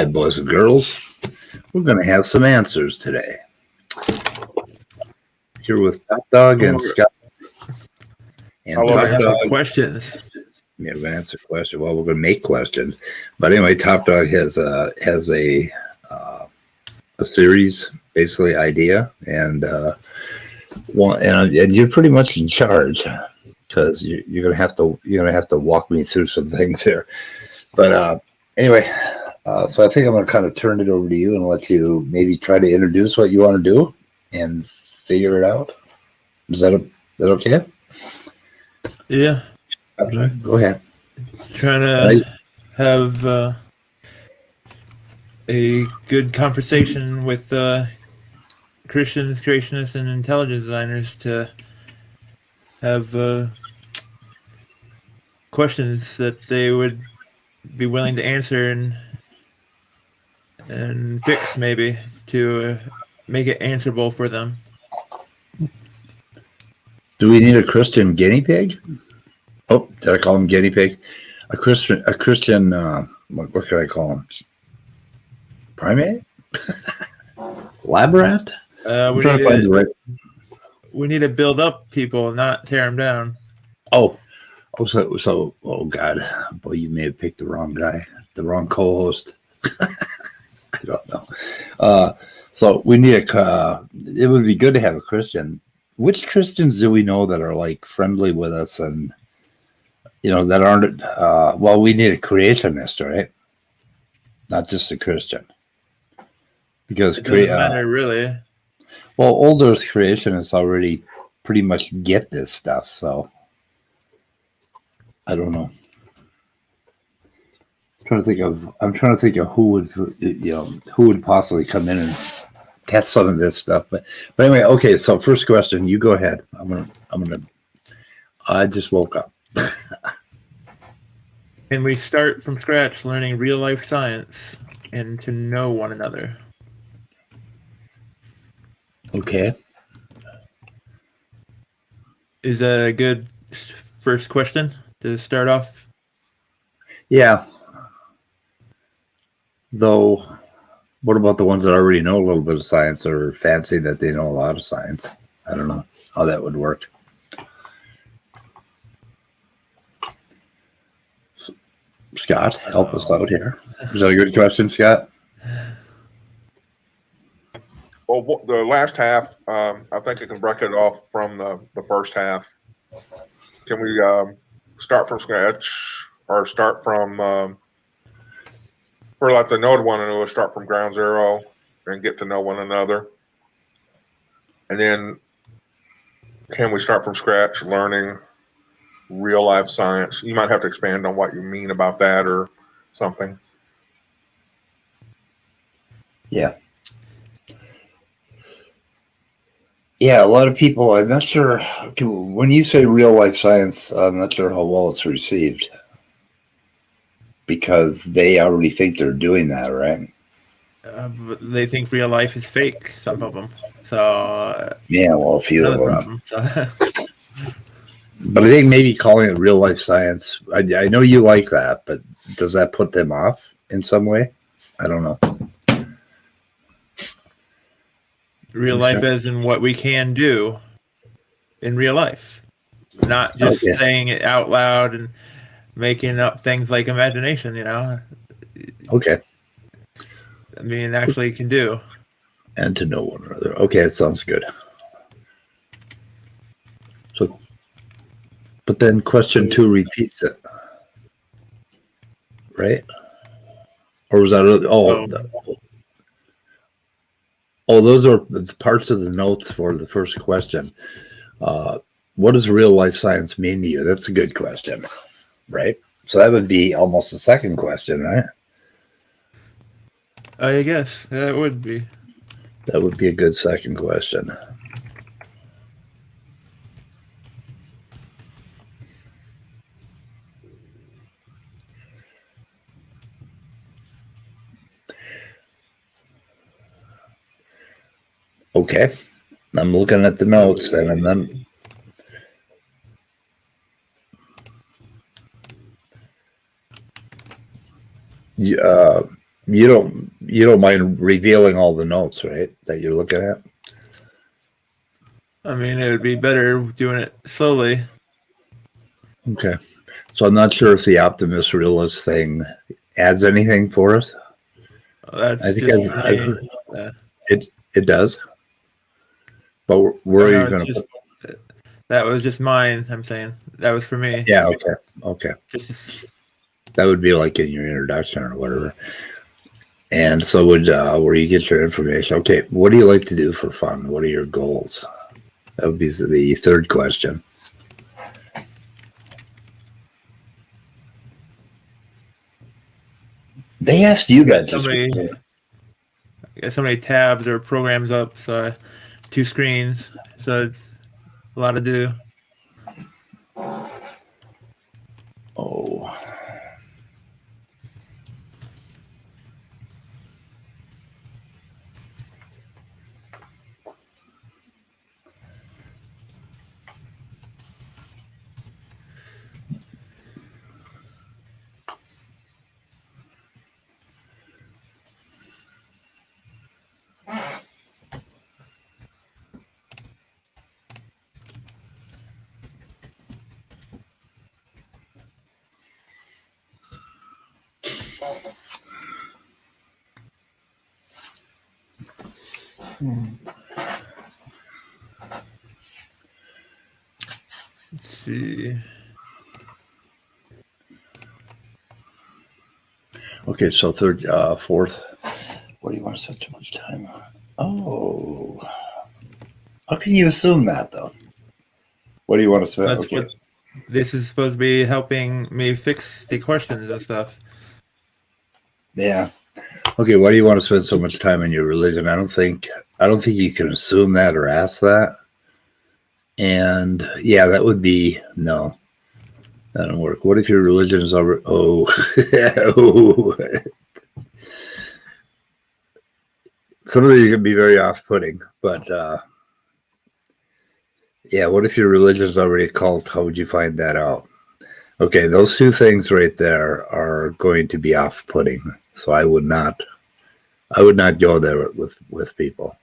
Hi, boys and girls. We're going to have some answers today. Here with Topdawg and Scott. And I love Topdawg, questions. Yeah, we're going to answer questions. Well, we're going to make questions. But anyway, Topdawg has a series, basically idea, and and you're pretty much in charge because you're going to have to walk me through some things here. But anyway. So I think I'm going to kind of turn it over to you and let you maybe try to introduce what you want to do and figure it out. Is that okay? Yeah. Go ahead. Trying to have a good conversation with Christians, creationists, and intelligence designers to have questions that they would be willing to answer and fix, maybe, to make it answerable for them. Do we need a Christian guinea pig? Oh, did I call him guinea pig? A Christian what can I call him? Primate? Lab rat? We need to build up people, not tear them down. Oh, God, boy, you may have picked the wrong guy, the wrong co-host. I don't know. So we need it would be good to have a Christian. Which Christians do we know that are like friendly with us and, that aren't, we need a creationist, right? Not just a Christian. Because it doesn't matter, really. Well, older creationists already pretty much get this stuff, so I don't know. I'm trying to think of who would possibly come in and test some of this stuff. But anyway, okay. So first question, you go ahead. I just woke up. Can we start from scratch, learning real life science and to know one another? Okay. Is that a good first question to start off? Yeah. Though, what about the ones that already know a little bit of science or fancy that they know a lot of science? I don't know how that would work. Scott, help us out here. Is that a good question, Scott? Well, the last half, I think you can break it off from the first half. Can we start from scratch or start from, for like the know one another, start from ground zero and get to know one another? And then can we start from scratch learning real life science? You might have to expand on what you mean about that or something. Yeah. Yeah, a lot of people, I'm not sure, when you say real life science, I'm not sure how well it's received. Because they already think they're doing that, right? They think real life is fake, some of them. So yeah, well, a few of them. Problem. But I think maybe calling it real life science, I know you like that, but does that put them off in some way? I don't know. Real life as in what we can do in real life. Not just saying it out loud and making up things like imagination, Okay. I mean, actually can do. And to know one another. Okay, that sounds good. So, but then question 2 repeats it. Right? Or was that... those are the parts of the notes for the first question. What does real life science mean to you? That's a good question, right? So that would be almost the second question, right? I guess that would be. That would be a good second question. Okay. I'm looking at the notes and then you don't mind revealing all the notes, right? That you're looking at. I mean, it would be better doing it slowly. Okay. So I'm not sure if the optimist realist thing adds anything for us. That's I think just I've me. heard it does. But where are you going to put? That was just mine. I'm saying that was for me. Yeah. Okay. Just That would be like in your introduction or whatever. And so would where you get your information. Okay. What do you like to do for fun? What are your goals? That would be the third question. They asked you that just before. Got so many tabs or programs up, so 2 screens, so it's a lot to do. Oh. Let's see. Okay, so fourth. What do you want to spend so much time on? Oh. How can you assume that, though? What do you want to spend? That's Okay. what this is supposed to be, helping me fix the questions and stuff. Yeah. Okay, why do you want to spend so much time in your religion? I don't think you can assume that or ask that. And yeah, that would be no. That don't work. What if your religion is already some of these can be very off-putting, but yeah, what if your religion is already a cult? How would you find that out? Okay, those 2 things right there are going to be off-putting. So I would not go there with people.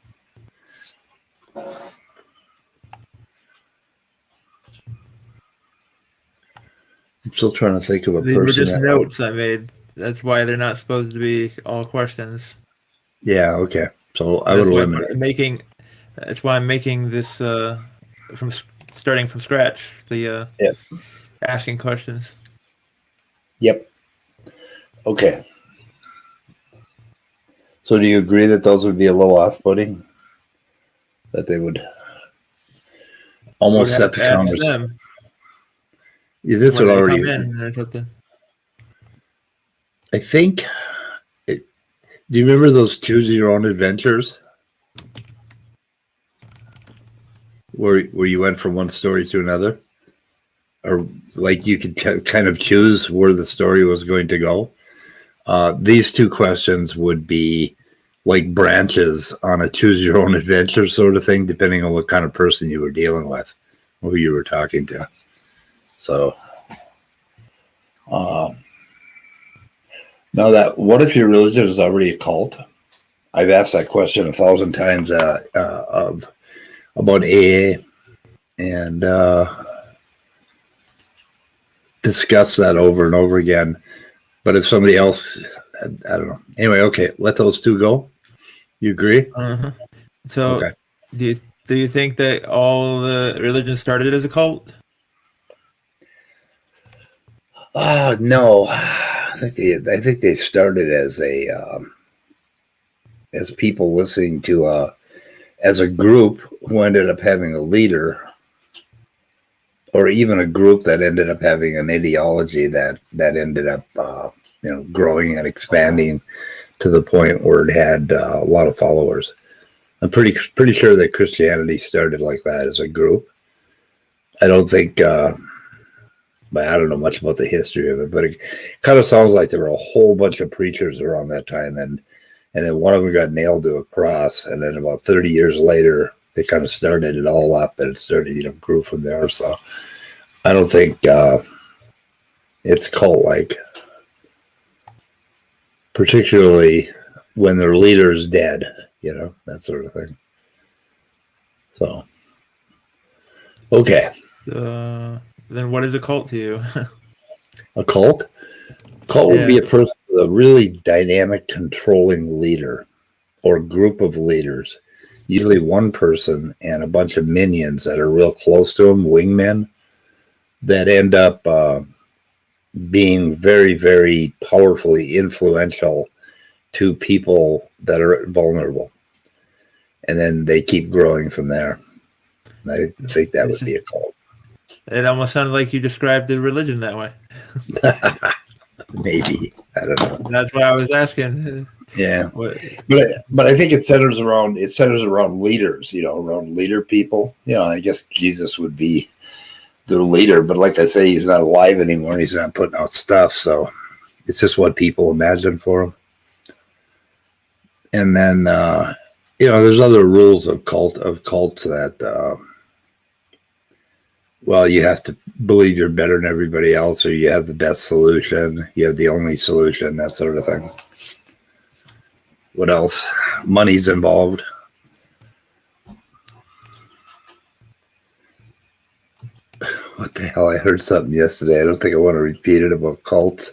I'm still trying to think of a These person. were just notes I made. That's why they're not supposed to be all questions. Yeah. Okay. So I would eliminate. That's why I'm making this from starting from scratch. The asking questions. Yep. Okay. So do you agree that those would be a little off-putting? That they would almost set the conversation. Yeah, this would already. I think. Do you remember those choose your own adventures? Where you went from one story to another? Or like you could kind of choose where the story was going to go? These 2 questions would be like branches on a choose your own adventure sort of thing, depending on what kind of person you were dealing with, or who you were talking to. So, now what if your religion is already a cult? I've asked that question 1,000 times about AA and discussed that over and over again. But if somebody else, I don't know. Anyway, okay, let those 2 go. You agree? Uh-huh. So, okay. Do you think that all the religions started as a cult? No. I think they started as as people listening to as a group who ended up having a leader, or even a group that ended up having an ideology that ended up growing and expanding to the point where it had a lot of followers. I'm pretty sure that Christianity started like that as a group. I don't think, but I don't know much about the history of it, but it kind of sounds like there were a whole bunch of preachers around that time, and then one of them got nailed to a cross, and then about 30 years later, they kind of started it all up, and it started, grew from there. So I don't think it's cult-like. particularly when their leader's dead, that sort of thing. So, okay. Then what is a cult to you? A cult? Cult would Yeah. be a person with a really dynamic, controlling leader or group of leaders, usually one person and a bunch of minions that are real close to him, wingmen, that end up being very, very powerfully influential to people that are vulnerable. And then they keep growing from there. I think that would be a cult. It almost sounded like you described the religion that way. Maybe. I don't know. That's why I was asking. Yeah. What? But I think it centers around leaders, around leader people. I guess Jesus would be their leader, but like I say, he's not alive anymore. He's not putting out stuff, so it's just what people imagine for him. And then there's other rules of cults that you have to believe you're better than everybody else, or you have the best solution, you have the only solution, that sort of thing. What else? Money's involved. What the hell? I heard something yesterday. I don't think I want to repeat it about cults.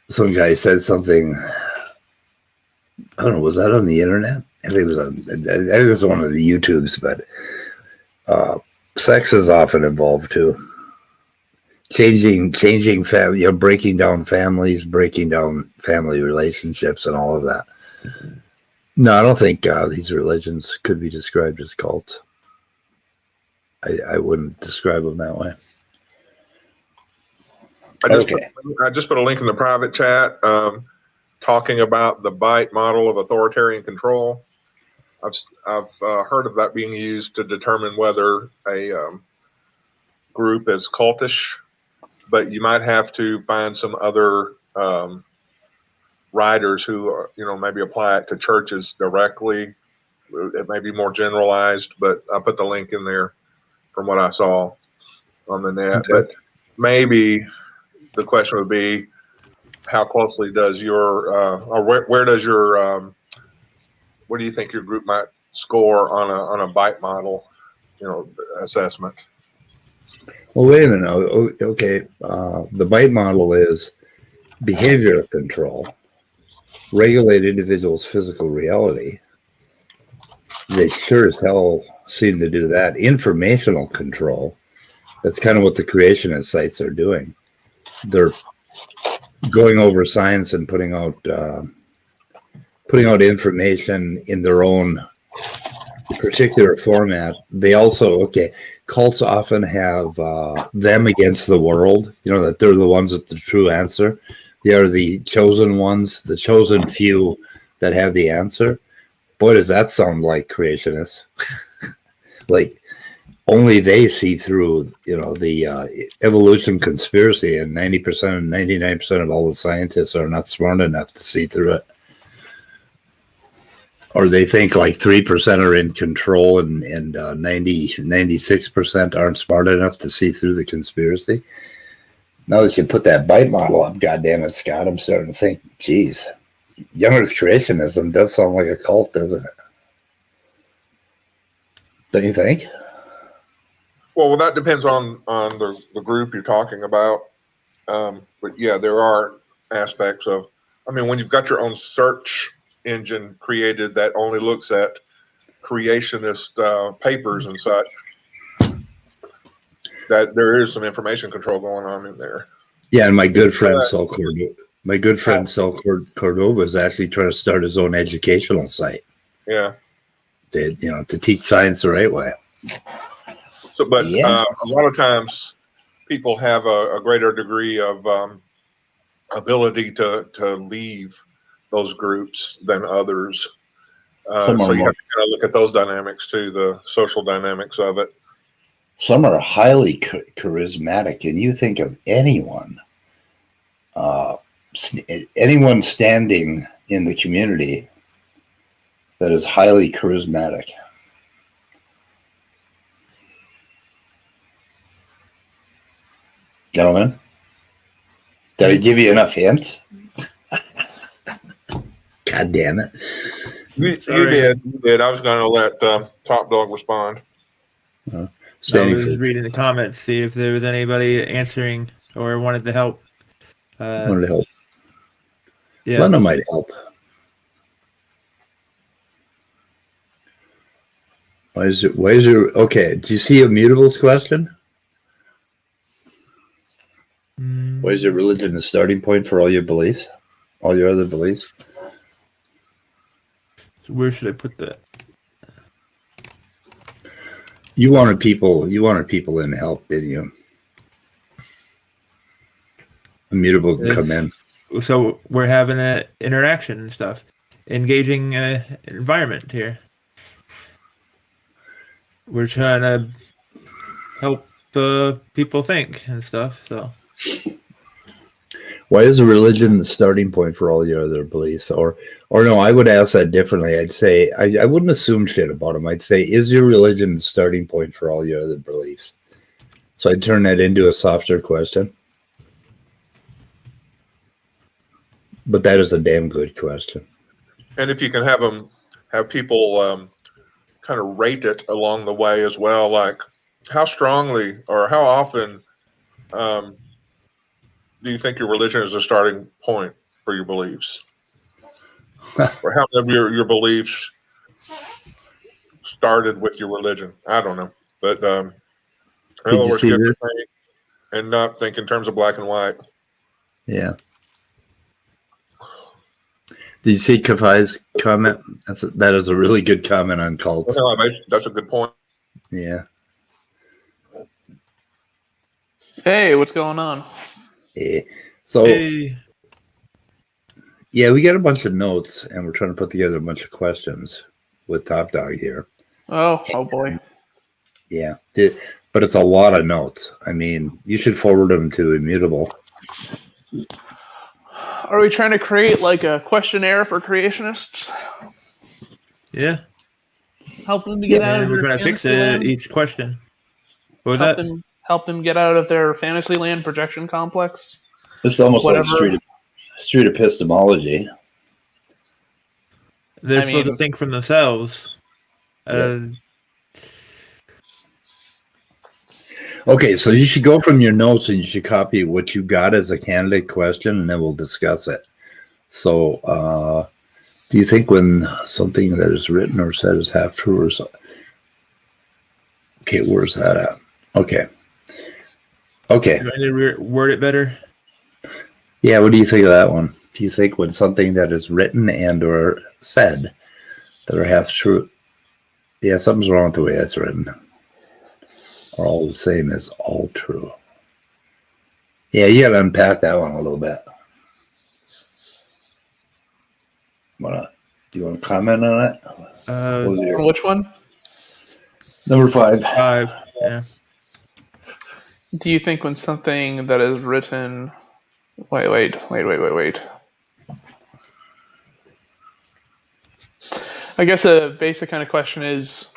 Some guy said something. I don't know. Was that on the internet? I think it was one of the YouTubes, but sex is often involved too. Changing family, breaking down families, breaking down family relationships, and all of that. No, I don't think these religions could be described as cults. I wouldn't describe them that way. I just put a link in the private chat talking about the BITE model of authoritarian control. I've heard of that being used to determine whether a group is cultish, but you might have to find some other writers who maybe apply it to churches directly. It may be more generalized, but I put the link in there from what I saw on the net. Okay. But maybe the question would be, how closely does your or where does your where do you think your group might score on a BITE model assessment? Well, wait a minute. Okay, the BITE model is behavioral control, regulate individuals' physical reality. They sure as hell seem to do that. Informational control. That's kind of what the creationist sites are doing. They're going over science and putting out information in their own particular format. They also, cults often have them against the world, that they're the ones with the true answer. They are the chosen ones, the chosen few that have the answer. Boy, does that sound like creationists. Like only they see through, the evolution conspiracy, and 90% and 99% of all the scientists are not smart enough to see through it. Or they think like 3% are in control and 96% aren't smart enough to see through the conspiracy. Now that you put that BITE model up, goddamn it, Scott, I'm starting to think, geez, young Earth creationism does sound like a cult, doesn't it? Don't you think? Well, that depends on the group you're talking about. But yeah, there are aspects of, when you've got your own search engine created that only looks at creationist papers and such, that there is some information control going on in there. Yeah, and my good friend Saul Cordova is actually trying to start his own educational site. Yeah. To teach science the right way. So, but a lot of times people have a greater degree of ability to leave those groups than others. So you have to kind of look at those dynamics too, the social dynamics of it. Some are highly charismatic, and you think of anyone standing in the community that is highly charismatic. Gentlemen, did I give you enough hints? God damn it. You did. I was going to let Topdawg respond. I was reading the comments, see if there was anybody answering or wanted to help. Wanted to help. Yeah. Lena might help. Why is it? Okay, do you see Immutable's question? Why is your religion the starting point for all your beliefs? All your other beliefs? So where should I put that? You wanted people in to help, didn't you? Immutable can come in. So we're having an interaction and stuff. Engaging environment here. We're trying to help people think and stuff. So, why is a religion the starting point for all your other beliefs? Or no, I would ask that differently. I'd say I wouldn't assume shit about them. I'd say, is your religion the starting point for all your other beliefs? So I'd turn that into a softer question. But that is a damn good question. And if you can have people kind of rate it along the way as well, like how strongly or how often do you think your religion is a starting point for your beliefs? Or how many of your beliefs started with your religion? I don't know. But in other words, give or take and not think in terms of black and white. Yeah. Did you see Kafai's comment? That is a really good comment on cults. That's a good point. Yeah. Hey, what's going on? Yeah. So, yeah, we got a bunch of notes, and we're trying to put together a bunch of questions with Topdawg here. Oh boy. Yeah, but it's a lot of notes. I mean, you should forward them to Immutable. Are we trying to create like a questionnaire for creationists? Yeah. Help them to get out of their we're trying to fix each question. What was help them get out of their fantasy land projection complex. This is almost like street epistemology. They're supposed to think for themselves. Okay, so you should go from your notes and you should copy what you got as a candidate question, and then we'll discuss it. So, do you think when something that is written or said is half true or so? Okay, where's that at? Okay. Do I need to word it better? Yeah, what do you think of that one? Do you think when something that is written and or said that are half true? Yeah, something's wrong with the way that's written. Or all the same as all true. Yeah, you got to unpack that one a little bit. Do you want to comment on it? Which one? Number 5. 5, yeah. Do you think when something that is written... Wait. I guess a basic kind of question is,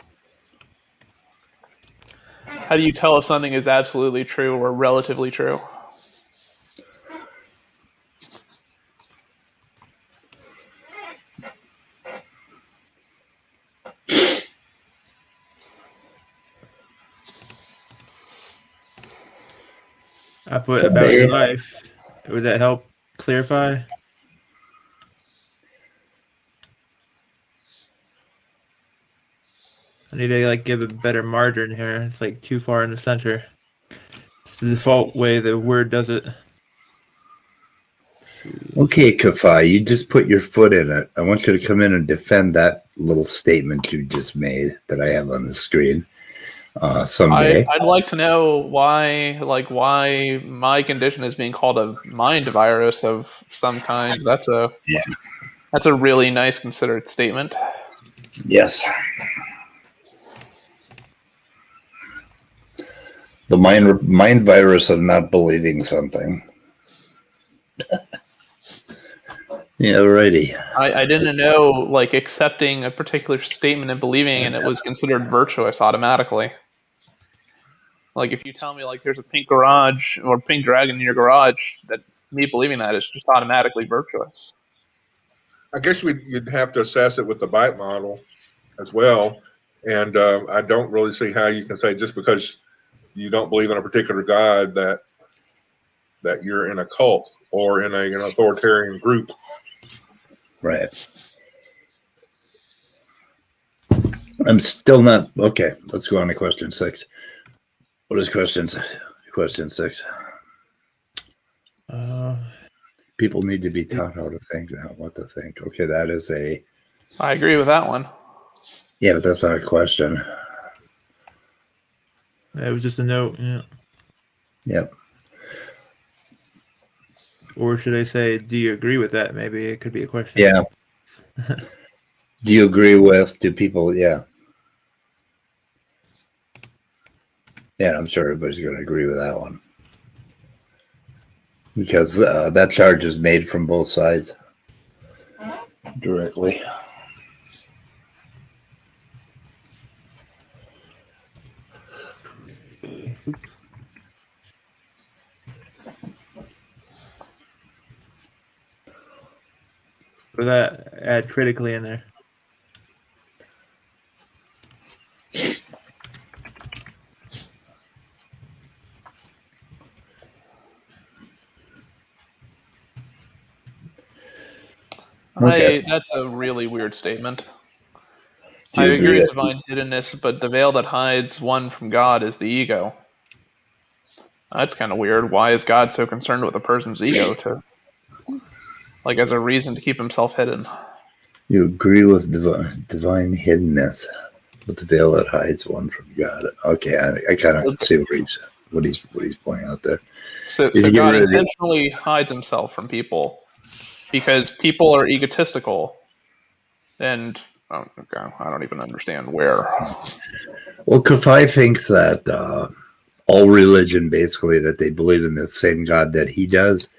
how do you tell if something is absolutely true or relatively true? I put about your life. Would that help clarify? I need to give a better margin here. It's too far in the center. It's the default way the word does it. Okay, Kafai, you just put your foot in it. I want you to come in and defend that little statement you just made that I have on the screen someday. I'd like to know why my condition is being called a mind virus of some kind. That's a really nice considered statement. Yes. The mind virus of not believing something. Yeah, righty. I didn't know accepting a particular statement and believing in it was considered virtuous automatically. If you tell me there's a pink garage or pink dragon in your garage, that me believing that is just automatically virtuous. I guess you'd have to assess it with the bite model as well. And I don't really see how you can say just because you don't believe in a particular God that you're in a cult or in an authoritarian group. Right. I'm still not okay. Let's go on to question 6. What is question 6? People need to be taught how to think, not what to think. Okay, that is a. I agree with that one. Yeah, but that's not a question. That was just a note. Yeah. Yep. Or should I say, do you agree with that? Maybe it could be a question. Yeah. Do you agree with? Do people? Yeah. Yeah, I'm sure everybody's going to agree with that one. Because that charge is made from both sides directly. For that, add critically in there. Okay. That's a really weird statement. Do I you agree with that- divine hiddenness, but the veil that hides one from God is the ego. That's kind of weird. Why is God so concerned with a person's ego as a reason to keep himself hidden? You agree with divine hiddenness, but the veil that hides one from God. Okay, I kind of see what he's pointing out there. So God intentionally hides himself from people because people are egotistical, and I don't even understand where. Well, Kafai thinks that all religion, basically, that they believe in the same God that he does,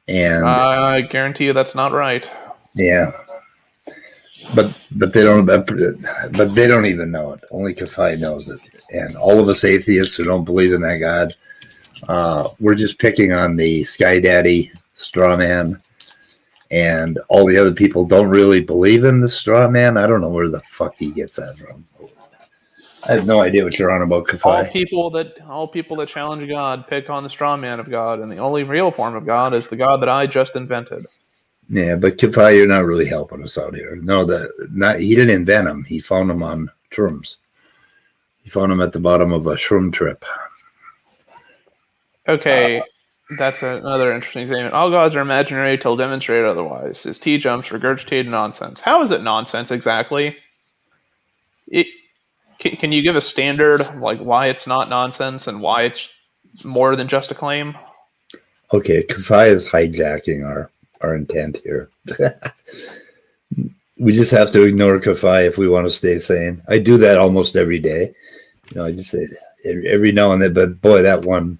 and I guarantee you that's not right. Yeah, but they don't. But they don't even know it. Only Kafai knows it, and all of us atheists who don't believe in that God, we're just picking on the Sky Daddy straw man, and all the other people don't really believe in the straw man. I don't know where the fuck he gets that from. I have no idea what you're on about, Kafai. All people that challenge God pick on the straw man of God, and the only real form of God is the God that I just invented. Yeah, but Kafai, you're not really helping us out here. No, he didn't invent him. He found him on shrooms. He found him at the bottom of a shroom trip. Okay, that's another interesting statement. All gods are imaginary till demonstrated otherwise. His T-jumps regurgitated nonsense. How is it nonsense exactly? Can you give a standard, like why it's not nonsense and why it's more than just a claim? Okay, Kafai is hijacking our intent here. We just have to ignore Kafai if we want to stay sane. I do that almost every day. I just say every now and then, but boy, that one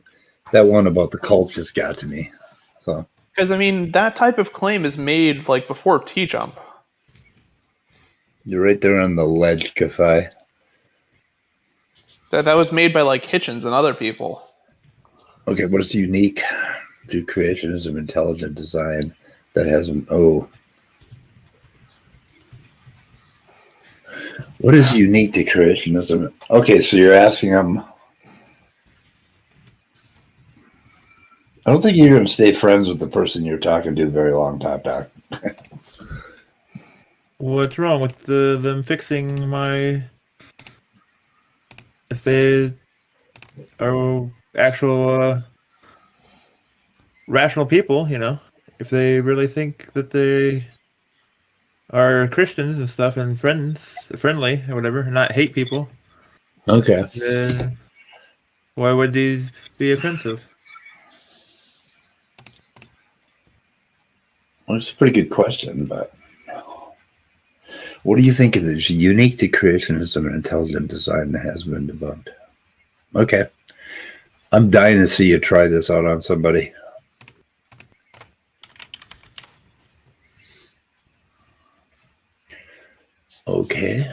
about the cult just got to me. So because that type of claim is made before T-jump. You're right there on the ledge, Kafai. That was made by Hitchens and other people. Okay, what is unique to creationism, intelligent design that has what is unique to creationism? Okay, so you're asking them. I don't think you're going to stay friends with the person you're talking to a very long time, Doc. What's wrong with them fixing my? If they are actual rational people, if they really think that they are Christians and stuff and friendly or whatever, and not hate people. Okay. Then why would these be offensive? Well, it's a pretty good question, but what do you think is unique to creationism and intelligent design that has been debunked? Okay. I'm dying to see you try this out on somebody. Okay.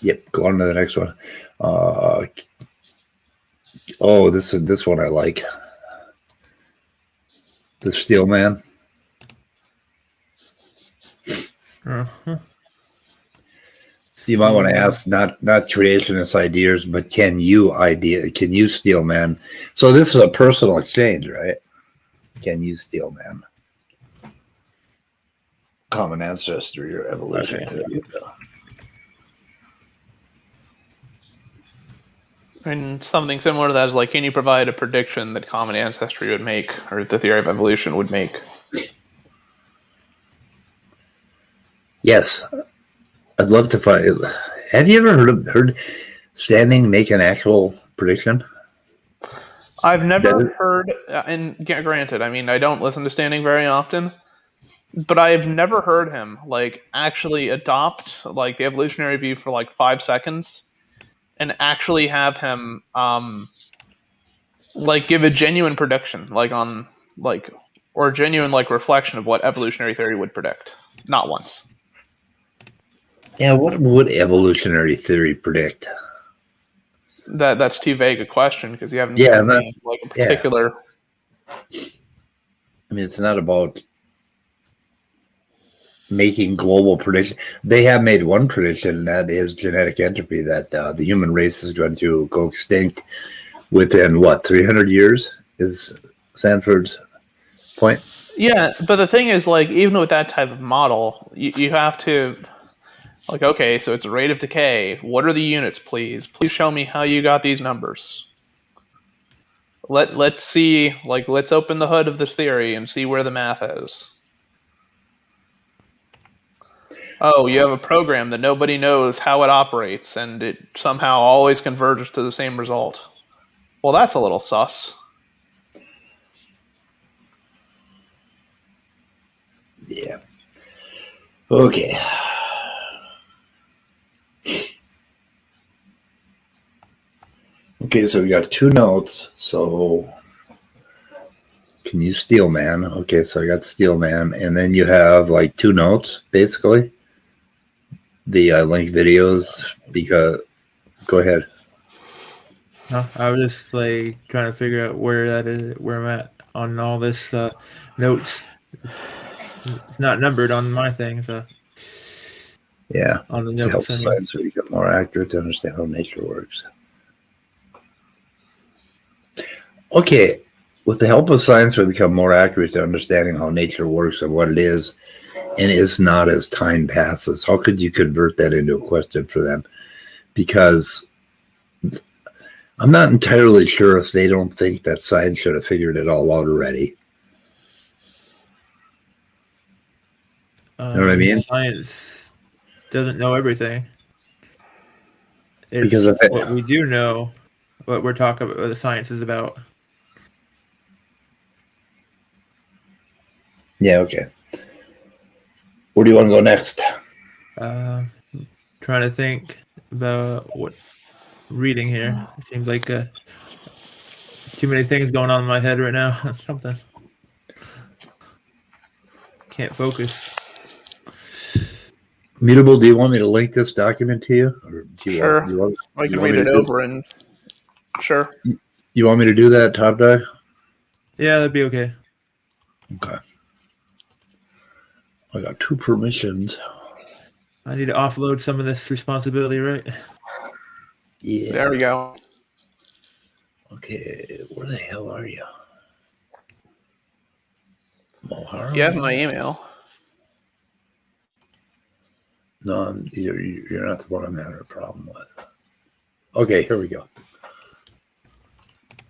Yep, go on to the next one. This one I like. The Steel Man. Uh-huh. You might want to ask not creationist ideas, but can you steal man? So this is a personal exchange, right? Can you steal man? Common ancestry or evolution theory. And something similar to that is like, can you provide a prediction that common ancestry would make, or the theory of evolution would make? Yes, I'd love to find. Have you ever heard Standing make an actual prediction? I've never heard, and granted, I mean, I don't listen to Standing very often, but I've never heard him like actually adopt like the evolutionary view for like 5 seconds, and actually have him like give a genuine prediction, like on like or a genuine like reflection of what evolutionary theory would predict. Not once. Yeah, what would evolutionary theory predict? That's too vague a question because you haven't Yeah, given me like a particular. I mean, it's not about making global prediction. They have made one prediction, and that is genetic entropy, that the human race is going to go extinct within 300 years is Sanford's point. Yeah, but the thing is, like, even with that type of model, you have to, like, okay, so it's a rate of decay. What are the units, please? Please show me how you got these numbers. Let's see, like, let's open the hood of this theory and see where the math is. Oh, you have a program that nobody knows how it operates, and it somehow always converges to the same result. Well, that's a little sus. Yeah. Okay. Okay, so we got 2 notes. So can you steal man? Okay, so I got steal man, and then you have like 2 notes basically. The link videos, because go ahead. No, I was just like trying to figure out where that is, where I'm at on all this notes. It's not numbered on my thing, so Yeah, on the to notes. help science so you get more accurate to understand how nature works. Okay, with the help of science, we become more accurate to understanding how nature works and what it is and is not as time passes. How could you convert that into a question for them? Because I'm not entirely sure if they don't think that science should have figured it all out already. You know what I mean? Science doesn't know everything. It's because of what we do know, what we're talking about, what the science is about. Yeah, okay. Where do you want to go next? Trying to think about what reading here. It seems like too many things going on in my head right now. Something. Can't focus. Mutable, do you want me to link this document to you? Or do you Sure. I can read it over and sure. You want me to do that, Topdawg? Yeah, that'd be okay. Okay. I got 2 permissions. I need to offload some of this responsibility, right? Yeah. There we go. Okay, where the hell are you? Mohara? You have my email. No, you're not the one I'm having a problem with. Okay, here we go.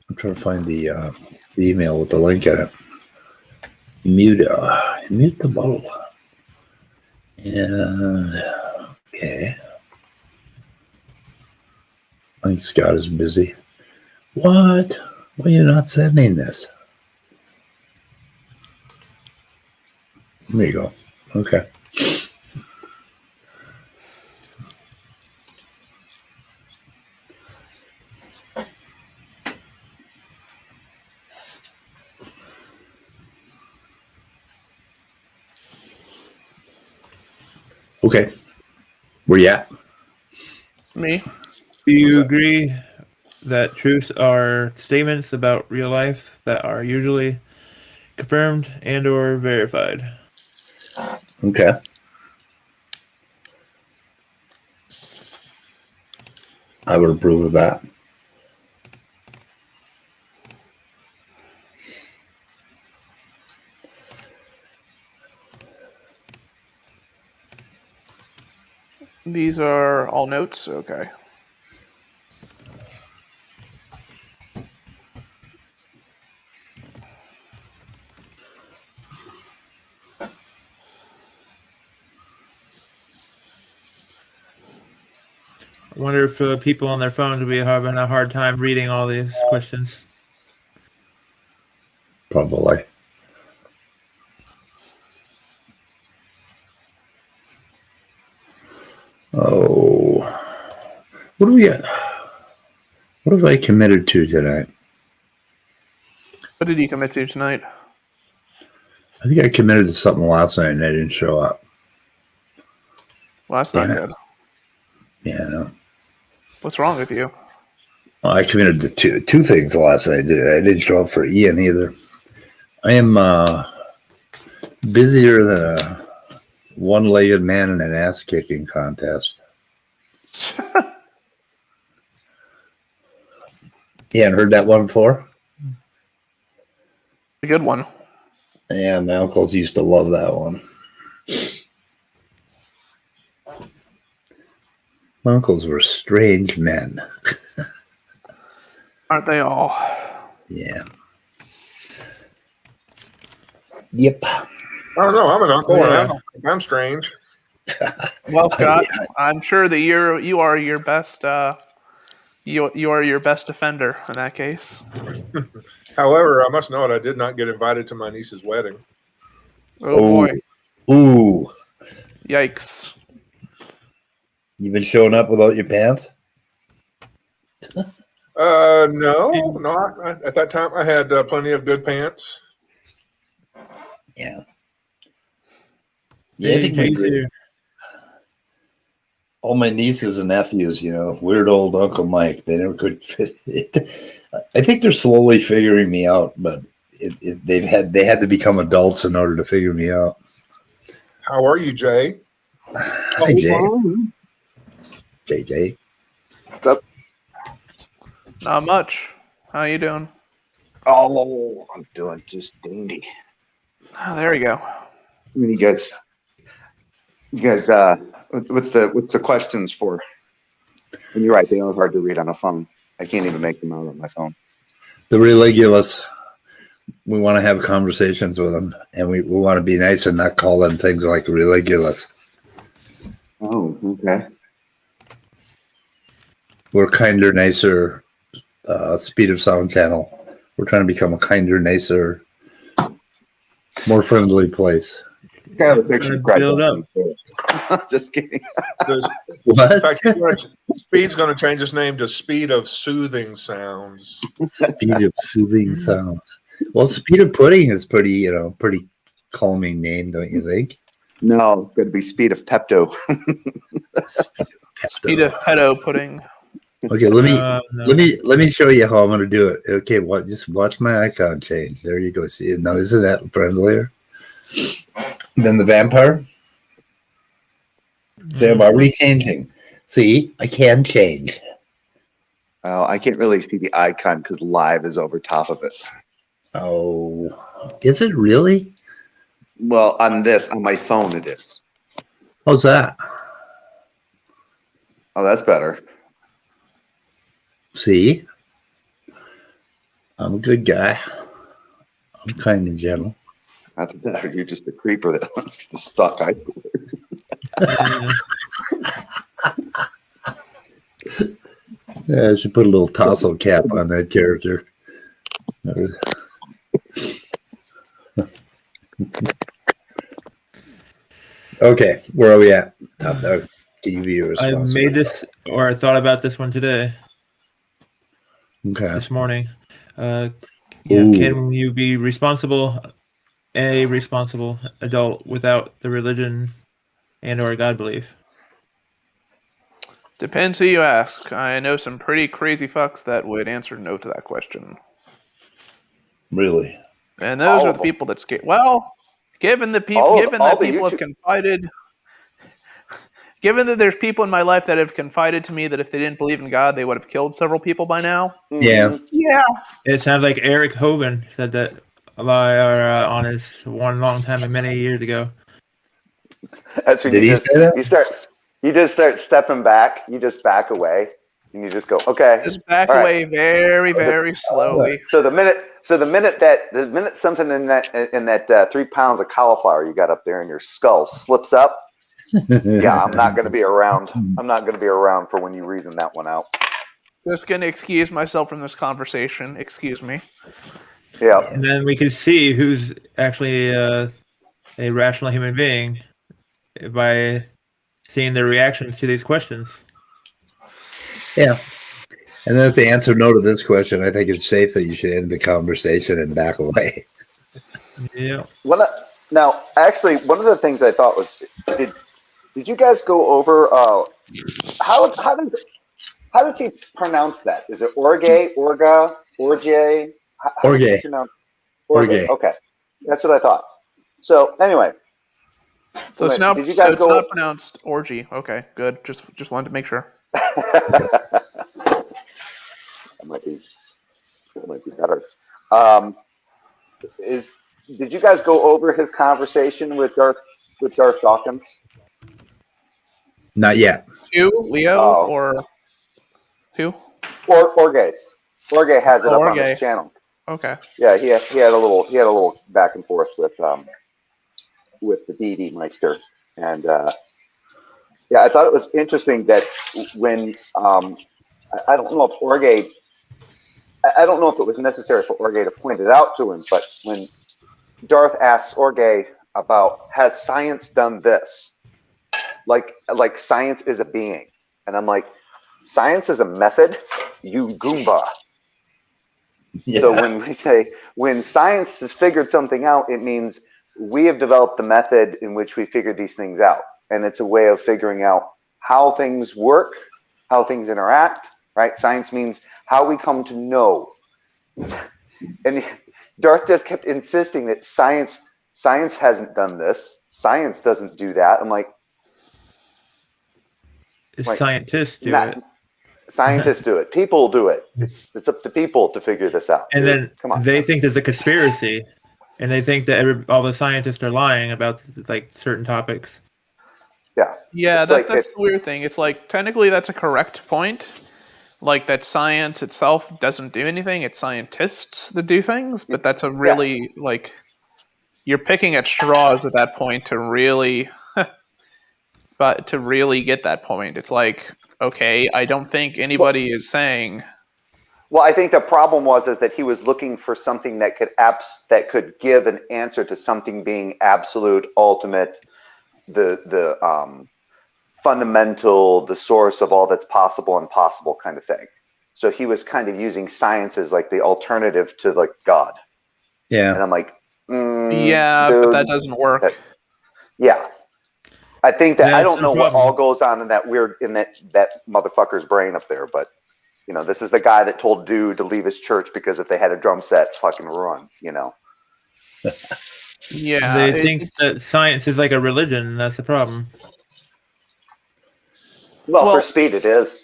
I'm trying to find the email with the link in it. Mute the bottle. And okay. I think Scott is busy. What? Why are you not sending this? There you go. Okay. Okay. Where you at? Me? Do you agree that truths are statements about real life that are usually confirmed and or verified? Okay. I would approve of that. These are all notes? Okay. I wonder if people on their phones will be having a hard time reading all these questions. Probably. Oh, what do we got? What have I committed to tonight? What did you commit to tonight? I think I committed to something last night and I didn't show up. Well, that's not good. Yeah, no. What's wrong with you? Well, I committed to two things last night. I didn't show up for Ian either. I am busier than a one-legged man in an ass-kicking contest. You hadn't heard that one before? A good one. Yeah, my uncles used to love that one. My uncles were strange men. Aren't they all? Yeah. Yep. I don't know. I'm an uncle, Yeah. and I don't think I'm strange. Well, Scott, I'm sure that you are your best. You are your best defender in that case. However, I must note I did not get invited to my niece's wedding. Oh boy! Ooh. Yikes! You been showing up without your pants? No, not at that time. I had plenty of good pants. Yeah. Yeah, I think all my nieces and nephews, weird old Uncle Mike, they never could fit it. I think they're slowly figuring me out, but they had to become adults in order to figure me out. How are you, Jay? Hi, Jay. JJ. What's up? Not much. How you doing? Oh, I'm doing just dandy. Oh, there you go. I mean, you guys, what's the questions for? And you're right, they are hard to read on a phone. I can't even make them out on my phone. The religulous. We want to have conversations with them, and we want to be nice and not call them things like religulous. Oh, okay. We're kinder, nicer, speed of sound channel. We're trying to become a kinder, nicer, more friendly place. It's got a picture of Christ. Build up. Just kidding. What? In fact, Speed's going to change his name to Speed of Soothing Sounds. Speed of soothing sounds. Well, Speed of Pudding is pretty calming name, don't you think? No, it's going to be Speed of Pepto. Speed of pedo pudding. Okay, let me show you how I'm going to do it. Okay, just watch my icon change. There you go. See, now isn't that friendlier? Then the vampire. See, I'm already changing. See, I can change. Well, I can't really see the icon because live is over top of it. Oh, is it really? Well, on my phone, it is. How's that? Oh, that's better. See, I'm a good guy. I'm kind and gentle. Not that you're just a creeper that likes to stalk high schoolers. Yeah, I should put a little tassel cap on that character. Okay, where are we at? Topdawg, can you be responsible? I made this, or I thought about this one today, Okay. this morning. Ooh. Can you be a responsible adult without the religion and/or God belief? Depends who you ask. I know some pretty crazy fucks that would answer no to that question. Really? And those All are of the them. people that skate. Well, given that All people the have confided, given that there's people in my life that have confided to me that if they didn't believe in God, they would have killed several people by now. Yeah. Yeah. It sounds like Eric Hovind said that on his one long time many years ago. That's when Did he say that? you just start stepping back. You just back away, and you just go, okay. Just back all right. away very, very slowly. So the minute something in that 3 pounds of cauliflower you got up there in your skull slips up, yeah, I'm not going to be around. I'm not going to be around for when you reason that one out. Just going to excuse myself from this conversation. Excuse me. Yeah. And then we can see who's actually a rational human being by seeing their reactions to these questions. Yeah. And then if they answer no to this question, I think it's safe that you should end the conversation and back away. Yeah. Now, actually, one of the things I thought was, did you guys go over how does he pronounce that? Is it Orge, Orga, Orge? How does he pronounce Orge? Okay, that's what I thought. So anyway, so it's now did you guys it's not pronounced orgy. Okay, good. Just wanted to make sure. that might be better. Did you guys go over his conversation with Darth Dawkins? Not yet. Who? Leo or who? Orge. Orge has it up on his channel. Okay. Yeah, he had a little back and forth with the DD Meister, and yeah, I thought it was interesting that when I don't know if Orge, I don't know if it was necessary for Orge to point it out to him, but when Darth asks Orge about has science done this, like science is a being, and I'm like, science is a method, you goomba. Yeah. So when we say when science has figured something out, it means we have developed the method in which we figure these things out, and it's a way of figuring out how things work, how things interact. Right? Science means how we come to know. And Darth just kept insisting that science hasn't done this. Science doesn't do that. I'm like, scientists do it. Scientists do it. People do it. It's up to people to figure this out. And then come on. They think there's a conspiracy, and they think that all the scientists are lying about like certain topics. Yeah. Yeah, that's the weird thing. It's like technically that's a correct point. Like that science itself doesn't do anything. It's scientists that do things, but that's a really like you're picking at straws at that point to really but to really get that point. It's like, okay, I don't think anybody is saying. Well, I think the problem is that he was looking for something that could give an answer to something being absolute, ultimate, the fundamental, the source of all that's possible and impossible kind of thing. So he was kind of using science as like the alternative to like God. Yeah. And I'm like, yeah, dude, but that doesn't work. Yeah. I think that I don't know what problem. all goes on in that that motherfucker's brain up there, but you know, this is the guy that told dude to leave his church because if they had a drum set, fucking run, you know. Yeah. They think that science is like a religion, and that's the problem. Well, for speed it is.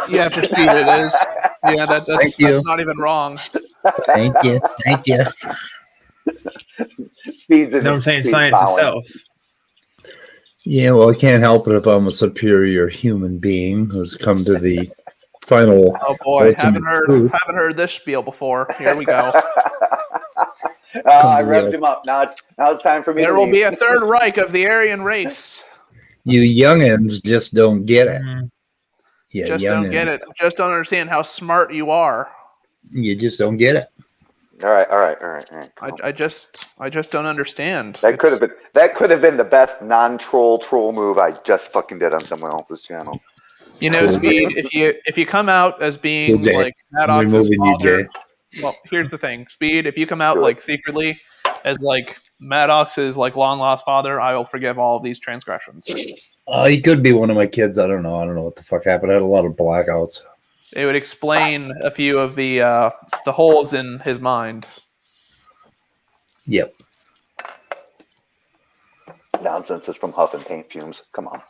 Yeah, for speed it is. Yeah, that's not even wrong. Thank you. Speed's in No, I'm saying science itself. Yeah, well, I can't help it if I'm a superior human being who's come to the final. Oh boy, haven't truth. heard this spiel before. Here we go. I revved him up. Now it's time for me. There will be a third Reich of the Aryan race. You youngins just don't get it. Yeah, just don't get it. Just don't understand how smart you are. You just don't get it. All right. I just don't understand. That could have been the best non-troll move I just fucking did on someone else's channel. You know, Speed, if you come out as being like Maddox's father, well, here's the thing, Speed, if you come out like secretly as like Maddox's like long lost father, I will forgive all of these transgressions. He could be one of my kids. I don't know what the fuck happened. I had a lot of blackouts. It would explain a few of the holes in his mind. Yep. Nonsense is from huff and paint fumes. Come on.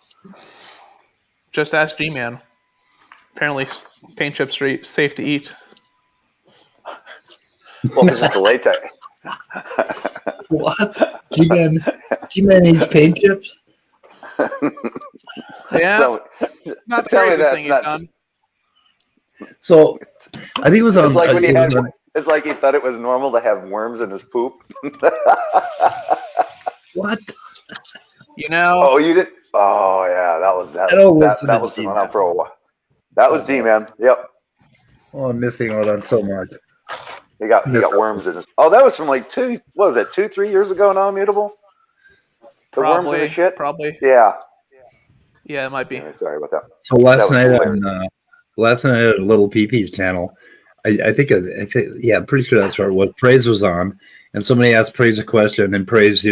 Just ask G-Man. Apparently, paint chips are safe to eat. Well, this is the latex. What? G-Man eats paint chips? Yeah, not the tell me craziest that's thing he's not- done. So, I think it was on. It's like when he it was had. on- It's like he thought it was normal to have worms in his poop. what? You know, Oh, you did. Oh, yeah, that was that. I don't That, listen that to was the one G-Man. out for a while. That was G-Man. Yep, Oh, I'm missing out on so much. he got worms in his. Oh, that was from like 2. What was that? 2-3 years ago now, Immutable. The worms in the shit. Probably. Yeah. Yeah, it might be. Anyway, sorry about that. So last That was night on Little PP's channel, I think yeah, I'm pretty sure that's where it was. Praise was on, and somebody asked Praise a question, and Praise,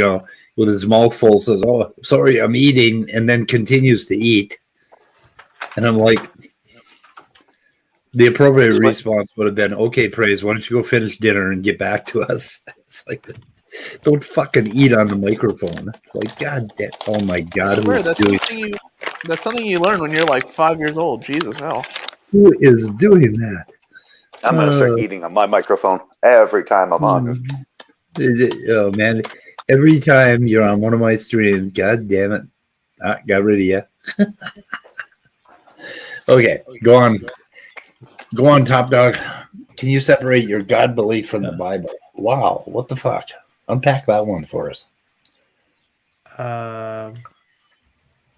with his mouth full says, "Oh, sorry, I'm eating," and then continues to eat. And I'm like, the appropriate response would have been, "Okay, Praise, why don't you go finish dinner and get back to us?" It's like, don't fucking eat on the microphone. It's like, God damn, oh my God, I swear, who's that's something you learn when you're like 5 years old. Jesus hell. who is doing that? I'm gonna start eating on my microphone every time I'm on. Oh man, every time you're on one of my streams, God damn it, got rid of you. Okay, go on, Topdawg. Can you separate your God belief from the Bible? Wow, what the fuck? Unpack that one for us.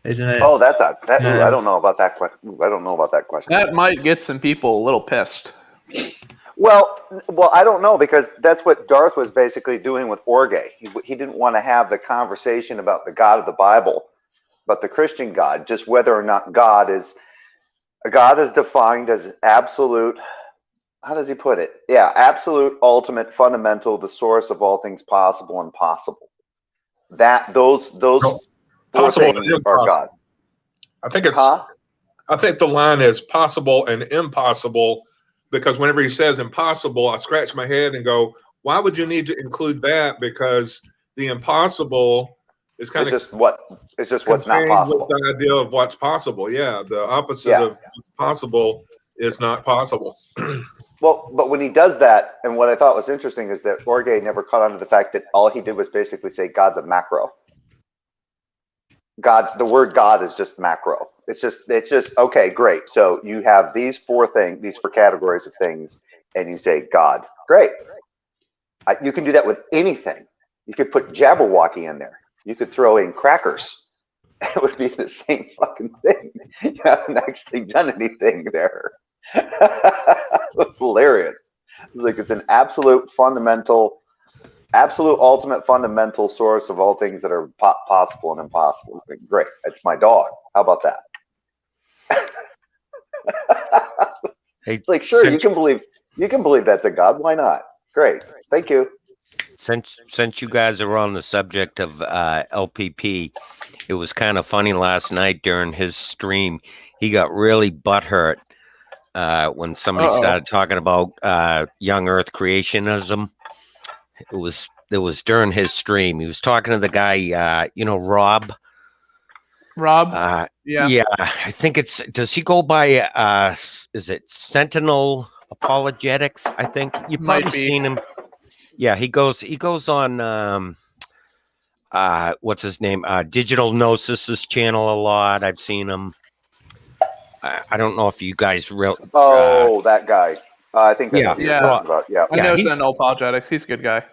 Isn't it? Oh, that's a. That, ooh, I don't know about that question. I don't know about that question. That might get some people a little pissed. Well, I don't know, because that's what Darth was basically doing with Orge. He didn't want to have the conversation about the God of the Bible, but the Christian God, just whether or not God is defined as absolute. How does he put it? Yeah, absolute, ultimate, fundamental, the source of all things possible and possible. Those four Possible things and are impossible. God. I think it's. Huh? I think the line is possible and impossible, because whenever he says impossible, I scratch my head and go, "Why would you need to include that?" Because the impossible is kind It's of just what's not contained possible. with the idea of what's possible. Yeah, the opposite Yeah. of possible is not possible. Well, but when he does that, and what I thought was interesting is that Orge never caught on to the fact that all he did was basically say God's a macro. God, the word God is just macro. It's just okay, great. So you have these four categories of things, and you say God. Great. You can do that with anything. You could put Jabberwocky in there. You could throw in crackers. It would be the same fucking thing. You haven't actually done anything there. It's hilarious. It's like it's an absolute ultimate fundamental source of all things that are possible and impossible. Great. It's my dog. How about that? It's like, sure, you can believe that's a God. Why not? Great. Thank you. Since you guys are on the subject of LPP, it was kind of funny last night during his stream. He got really butthurt when somebody started talking about young Earth creationism. It was during his stream. He was talking to the guy, Rob. Rob? Yeah. I think does he go by, is it Sentinel Apologetics? I think you've probably seen him. Yeah, he goes on, what's his name? Digital Gnosis's channel a lot. I've seen him. I don't know if you guys that guy. I think that's what you're talking about. Yeah. I know Sentinel Apologetics. He's a good guy.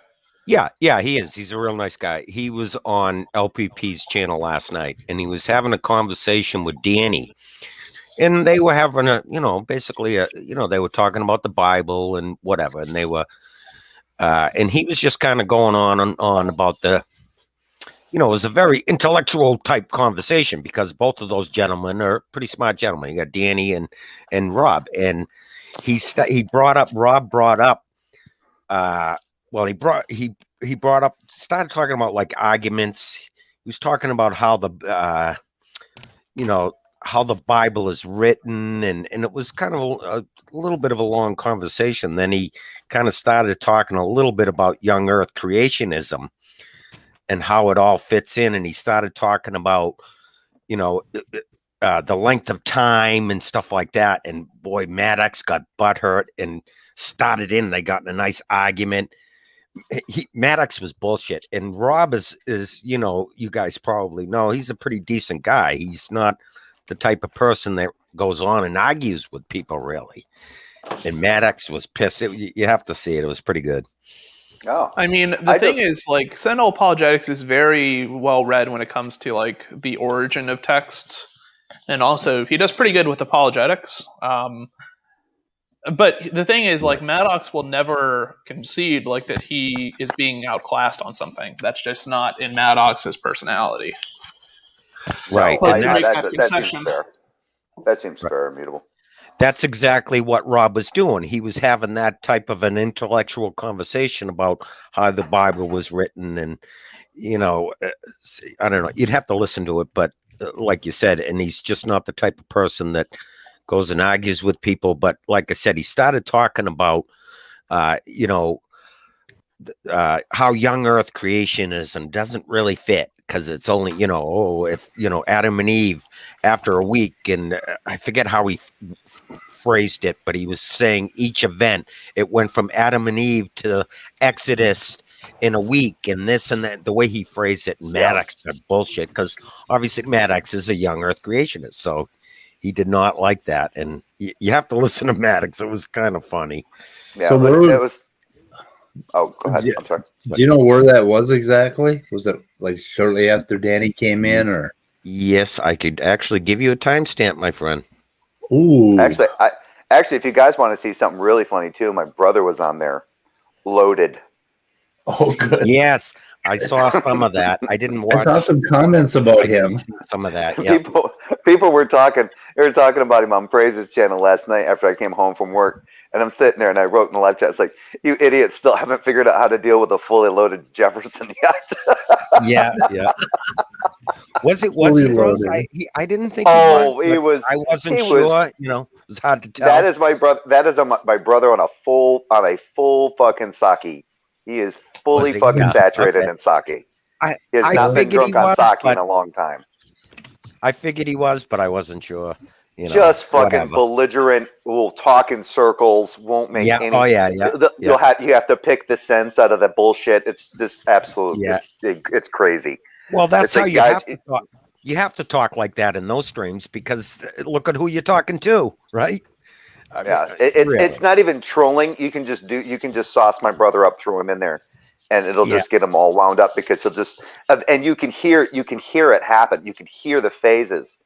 Yeah, he is. He's a real nice guy. He was on LPP's channel last night, and he was having a conversation with Danny. And they were having basically they were talking about the Bible and whatever, and they were, and he was just kind of going on about the, it was a very intellectual type conversation, because both of those gentlemen are pretty smart gentlemen. You got Danny and Rob, and Rob brought up, started talking about like arguments. He was talking about how how the Bible is written, and it was kind of a little bit of a long conversation. Then he kind of started talking a little bit about young Earth creationism and how it all fits in, and he started talking about the length of time and stuff like that. And boy, Maddox got butthurt and started in. They got in a nice argument. Maddox was bullshit. And Rob is, you guys probably know, he's a pretty decent guy. He's not the type of person that goes on and argues with people, really. And Maddox was pissed. You have to see it. It was pretty good. Oh, I mean, the thing is, like, Sentinel Apologetics is very well read when it comes to, like, the origin of texts. And also, he does pretty good with apologetics. But the thing is, like, Maddox will never concede, like, that he is being outclassed on something. That's just not in Maddox's personality. Right. No, And that seems fair. That seems fair, immutable. That's exactly what Rob was doing. He was having that type of an intellectual conversation about how the Bible was written. And, I don't know, you'd have to listen to it. But like you said, and he's just not the type of person that goes and argues with people. But like I said, he started talking about, how young earth creationism doesn't really fit. Because it's only, if, Adam and Eve after a week, and I forget how he phrased it, but he was saying each event, it went from Adam and Eve to Exodus in a week, and this and that, the way he phrased it. Maddox got bullshit, because obviously Maddox is a young earth creationist, so he did not like that. And you have to listen to Maddox. It was kind of funny. Yeah, so it was. Oh, go ahead. I'm sorry. Do you know where that was exactly? Was it like shortly after Danny came in, or? Yes, I could actually give you a timestamp, my friend. Ooh. Actually, if you guys want to see something really funny too, my brother was on there, loaded. Oh, good. Yes, I saw some of that. I didn't watch. I saw some comments about him. Some of that. Yep. People were talking. They were talking about him on Praise's channel last night after I came home from work, and I'm sitting there and I wrote in the live chat, "It's like, you idiots still haven't figured out how to deal with a fully loaded Jefferson yet." Yeah. Was he drunk? I didn't think he was. I wasn't sure. It was hard to tell. That is my brother. That is my brother on a full fucking sake. He is fully fucking saturated in sake. He has not been drunk on sake in a long time. I figured he was, but I wasn't sure. Just fucking belligerent. Will talk in circles. Won't make any. Oh yeah. You have to pick the sense out of the bullshit. It's just absolute. Yeah. It's crazy. Well, that's how you have to talk. You have to talk like that in those streams, because look at who you're talking to, right? It's not even trolling. You can just sauce my brother up, throw him in there, and it'll just get him all wound up, because he'll just, and you can hear it happen. You can hear the phases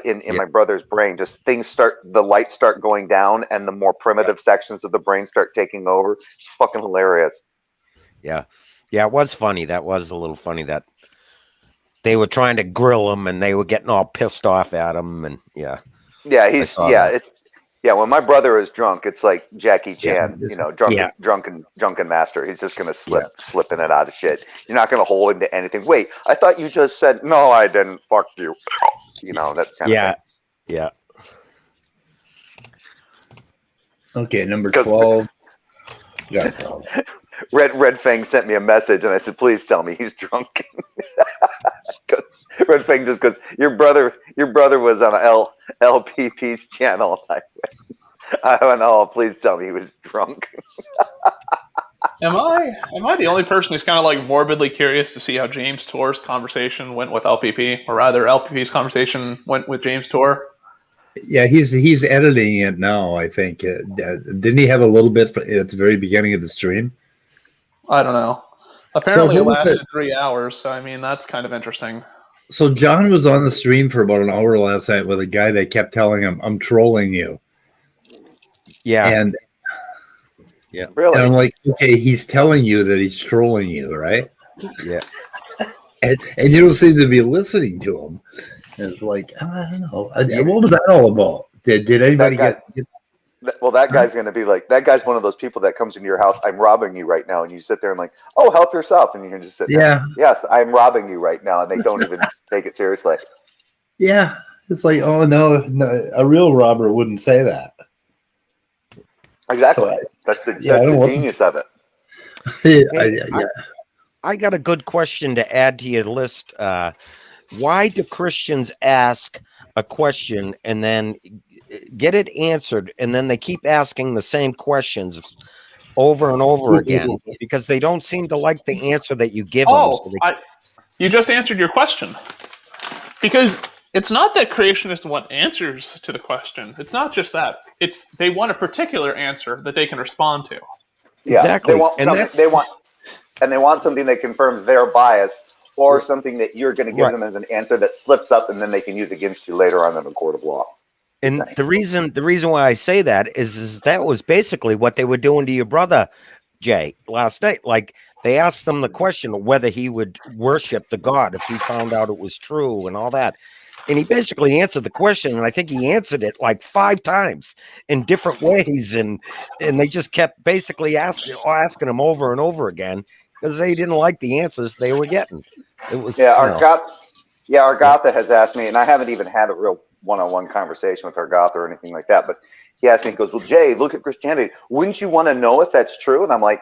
in my brother's brain. Just the lights start going down, and the more primitive sections of the brain start taking over. It's fucking hilarious. Yeah, it was funny. That was a little funny that they were trying to grill him, and they were getting all pissed off at him, and when my brother is drunk, it's like Jackie Chan, drunken master. He's just gonna slip in and out of shit. You're not gonna hold him to anything. Wait, I thought you just said no. I didn't. Fuck you. That kind of thing. Yeah. Okay, number 12. Red Fang sent me a message, and I said, "Please tell me he's drunk." Red Fang just goes, "Your brother was on LPP's channel." I went, "Oh, please tell me he was drunk." Am I the only person who's kind of like morbidly curious to see how James Torr's conversation went with LPP, or rather LPP's conversation went with James Torr? Yeah, he's editing it now, I think. Didn't he have a little bit at the very beginning of the stream? I don't know. Apparently it lasted 3 hours, so I mean, that's kind of interesting. So John was on the stream for about an hour last night with a guy that kept telling him, "I'm trolling you." Yeah. And really? And I'm like, okay, he's telling you that he's trolling you, right? Yeah. and you don't seem to be listening to him. And it's like, I don't know. What was that all about? Did anybody get... Well, that guy's going to be like, that guy's one of those people that comes into your house, "I'm robbing you right now." And you sit there and like, "Oh, help yourself." And you can just sit there. Yeah. "Yes, I'm robbing you right now." And they don't even take it seriously. Yeah. It's like, oh, no, a real robber wouldn't say that. Exactly. So that's the genius of it. I got a good question to add to your list. why do Christians ask a question and then get it answered, and then they keep asking the same questions over and over again because they don't seem to like the answer that you give them? So You just answered your question. Because it's not that creationists want answers to the question. It's not just that. It's they want a particular answer that they can respond to. Yeah, exactly. they want they want something that confirms their bias, or something that you're going to give them as an answer that slips up, and then they can use against you later on in a court of law. And the reason why I say that is that was basically what they were doing to your brother Jay last night. Like, they asked him the question of whether he would worship the God if he found out it was true and all that. And he basically answered the question, and I think he answered it like 5 times in different ways. And they just kept basically asking him over and over again because they didn't like the answers they were getting. It was Argatha has asked me, and I haven't even had a real one-on-one conversation with Argatha or anything like that, but he asked me, he goes, well, Jay, look at Christianity. Wouldn't you want to know if that's true? And I'm like,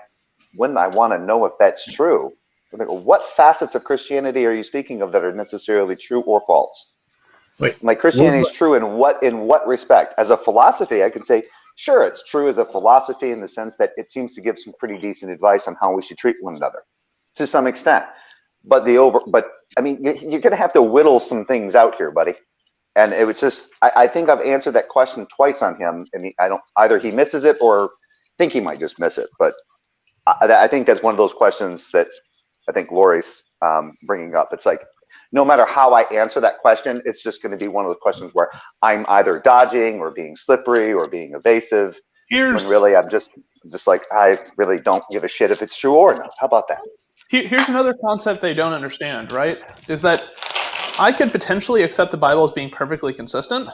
wouldn't I want to know if that's true? And they go, what facets of Christianity are you speaking of that are necessarily true or false? Wait, like, Christianity is true in what respect? As a philosophy, I can say, sure, it's true as a philosophy in the sense that it seems to give some pretty decent advice on how we should treat one another to some extent. But I mean, you're going to have to whittle some things out here, buddy. And it was just, I think I've answered that question twice on him, and either he misses it or I think he might just miss it. But I think that's one of those questions that I think Lori's bringing up. It's like, no matter how I answer that question, it's just going to be one of those questions where I'm either dodging or being slippery or being evasive. When really I'm just like, I really don't give a shit if it's true or not. How about that? Here's another concept they don't understand, right? Is that I could potentially accept the Bible as being perfectly consistent,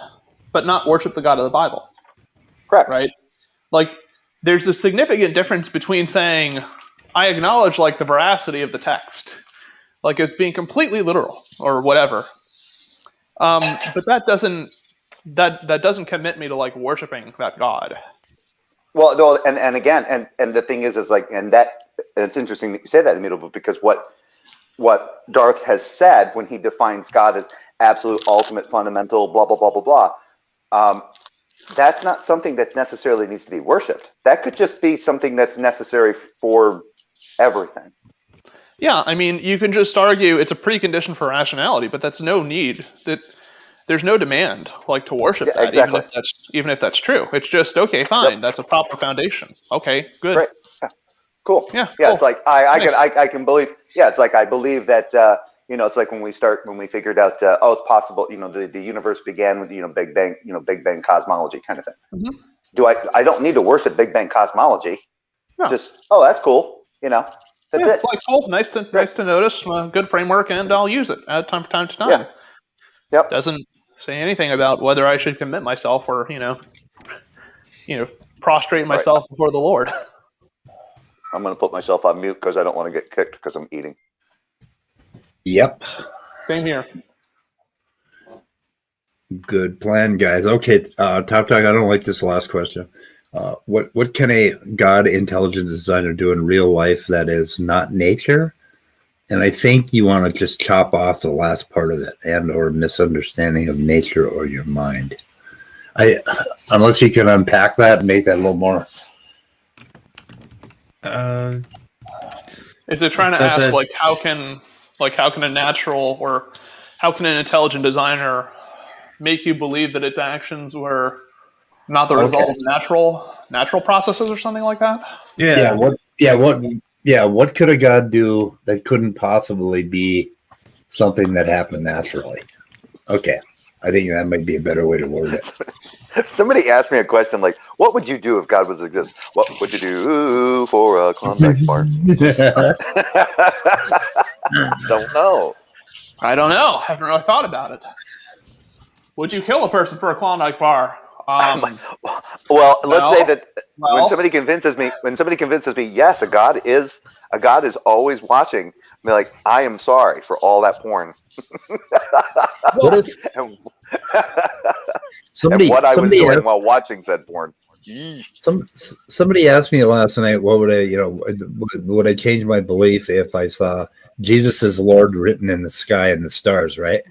but not worship the God of the Bible. Correct. Right? Like, there's a significant difference between saying, I acknowledge, like, the veracity of the text, like it's being completely literal or whatever. But that doesn't commit me to, like, worshiping that God. Well, no, and again, and the thing is like, and it's interesting that you say that, Immutable, because what Darth has said when he defines God as absolute, ultimate, fundamental, blah, blah, blah, blah, blah, that's not something that necessarily needs to be worshipped. That could just be something that's necessary for everything. Yeah, I mean, you can just argue it's a precondition for rationality, but that's no need. There's no demand, like, to worship that, exactly. even if that's true. It's just, okay, fine, that's a proper foundation. Okay, good. Right. Yeah. Cool. Yeah. Yeah. Cool. It's like I can believe. Yeah. It's like I believe that. It's like when we figured out. It's possible. The universe began with Big Bang. Big Bang cosmology kind of thing. Mm-hmm. I don't need to worship Big Bang cosmology. No. Just that's cool. That's it. It's like, cool. Nice to notice. Good framework, and I'll use it time to time. Yeah. Yep. Doesn't say anything about whether I should commit myself or prostrate myself before the Lord. I'm going to put myself on mute because I don't want to get kicked because I'm eating. Yep. Same here. Good plan, guys. Okay, Topdawg, I don't like this last question. What can a God intelligent designer do in real life that is not nature? And I think you want to just chop off the last part of it, and or misunderstanding of nature or your mind. Unless you can unpack that and make that a little more. Is it trying to ask how can a natural or how can an intelligent designer make you believe that its actions were not the result of natural processes or something like that? What could a God do that couldn't possibly be something that happened naturally? Okay. I think that might be a better way to word it. Somebody asked me a question like, what would you do if God was exist? What would you do for a Klondike bar? Don't know. I don't know. Haven't really thought about it. Would you kill a person for a Klondike bar? Well, let's say that when somebody convinces me, yes, a God is always watching. Be like, I am sorry for all that porn. What if somebody was doing while watching said porn? Somebody asked me last night, what would I, would I change my belief if I saw Jesus is Lord written in the sky and the stars, right?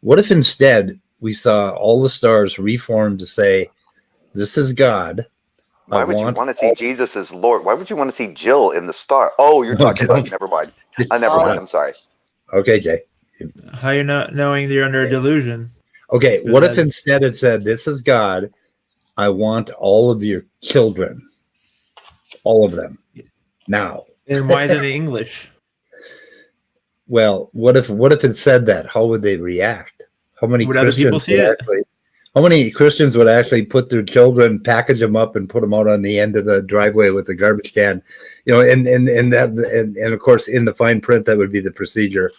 What if instead we saw all the stars reformed to say, this is God. Why would you want to see Jesus as Lord? Why would you want to see Jill in the star? Oh, you're talking about, never mind. Never mind, I'm sorry. Okay, Jay. How you not knowing you're under a delusion? Okay, what if instead it said, this is God, I want all of your children, all of them, now. And why is it in English? Well, what if it said that? How would they react? How many would other people see it? How many Christians would actually put their children, package them up, and put them out on the end of the driveway with the garbage can? And of course, in the fine print, that would be the procedure.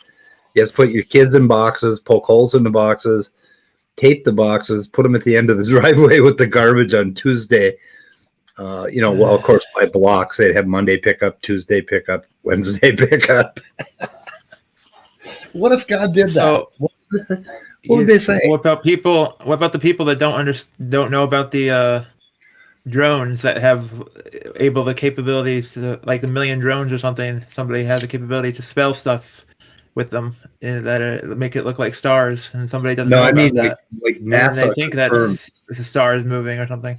You have to put your kids in boxes, poke holes in the boxes, tape the boxes, put them at the end of the driveway with the garbage on Tuesday. Well, of course, by blocks, they'd have Monday pickup, Tuesday pickup, Wednesday pickup. What if God did that? So, what would they say? What about the people that don't know about the drones that have the capabilities to, like the million drones or something? Somebody has the capability to spell stuff with them and that make it look like stars, and somebody doesn't know about that. Like NASA, and they think that the star is moving or something.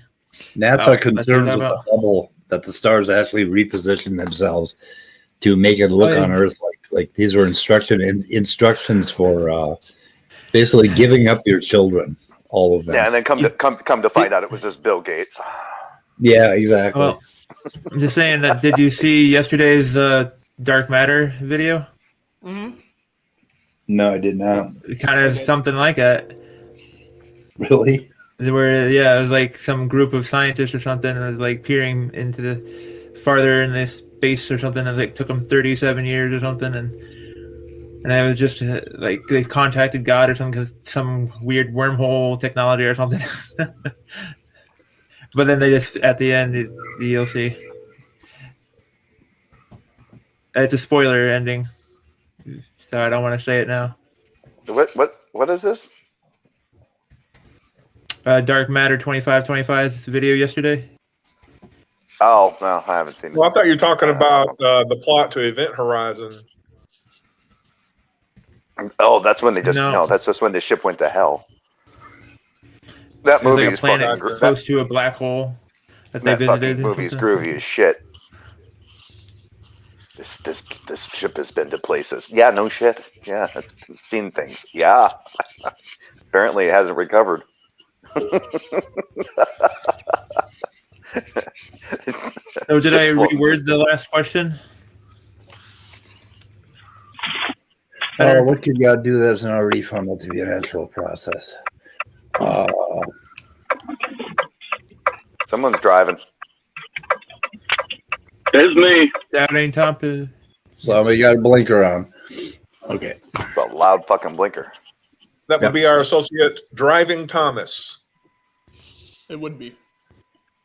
NASA concerns with the Hubble that the stars actually reposition themselves to make it look on Earth like these were instructions for basically giving up your children, all of them. Yeah, and then come to find out it was just Bill Gates. Yeah, exactly. Well, I'm just saying that. Did you see yesterday's dark matter video? Mm-hmm. No, I did not. Kind of something like that. Really? Where it was like some group of scientists or something was like peering into the farther in this space or something, and it took them 37 years or something, and I was just like they contacted God or something, some weird wormhole technology or something. But then they just at the end you'll see it's a spoiler ending, so I don't want to say it now. What is this? Dark Matter 2525's video yesterday. Oh, no, I haven't seen it. Well, I thought you were talking about the plot to Event Horizon. Oh, that's when they that's just when the ship went to hell. That movie is planet close to a black hole that they visited. That movie is groovy as shit. This ship has been to places. Yeah, no shit. Yeah, it's seen things. Yeah. Apparently it hasn't recovered. So did I reword the last question? What could God do that's not already found to be a natural process? Someone's driving. It's me. That ain't Tom. Somebody got a blinker on. Okay. A loud fucking blinker. That would be our associate driving Thomas. It would be.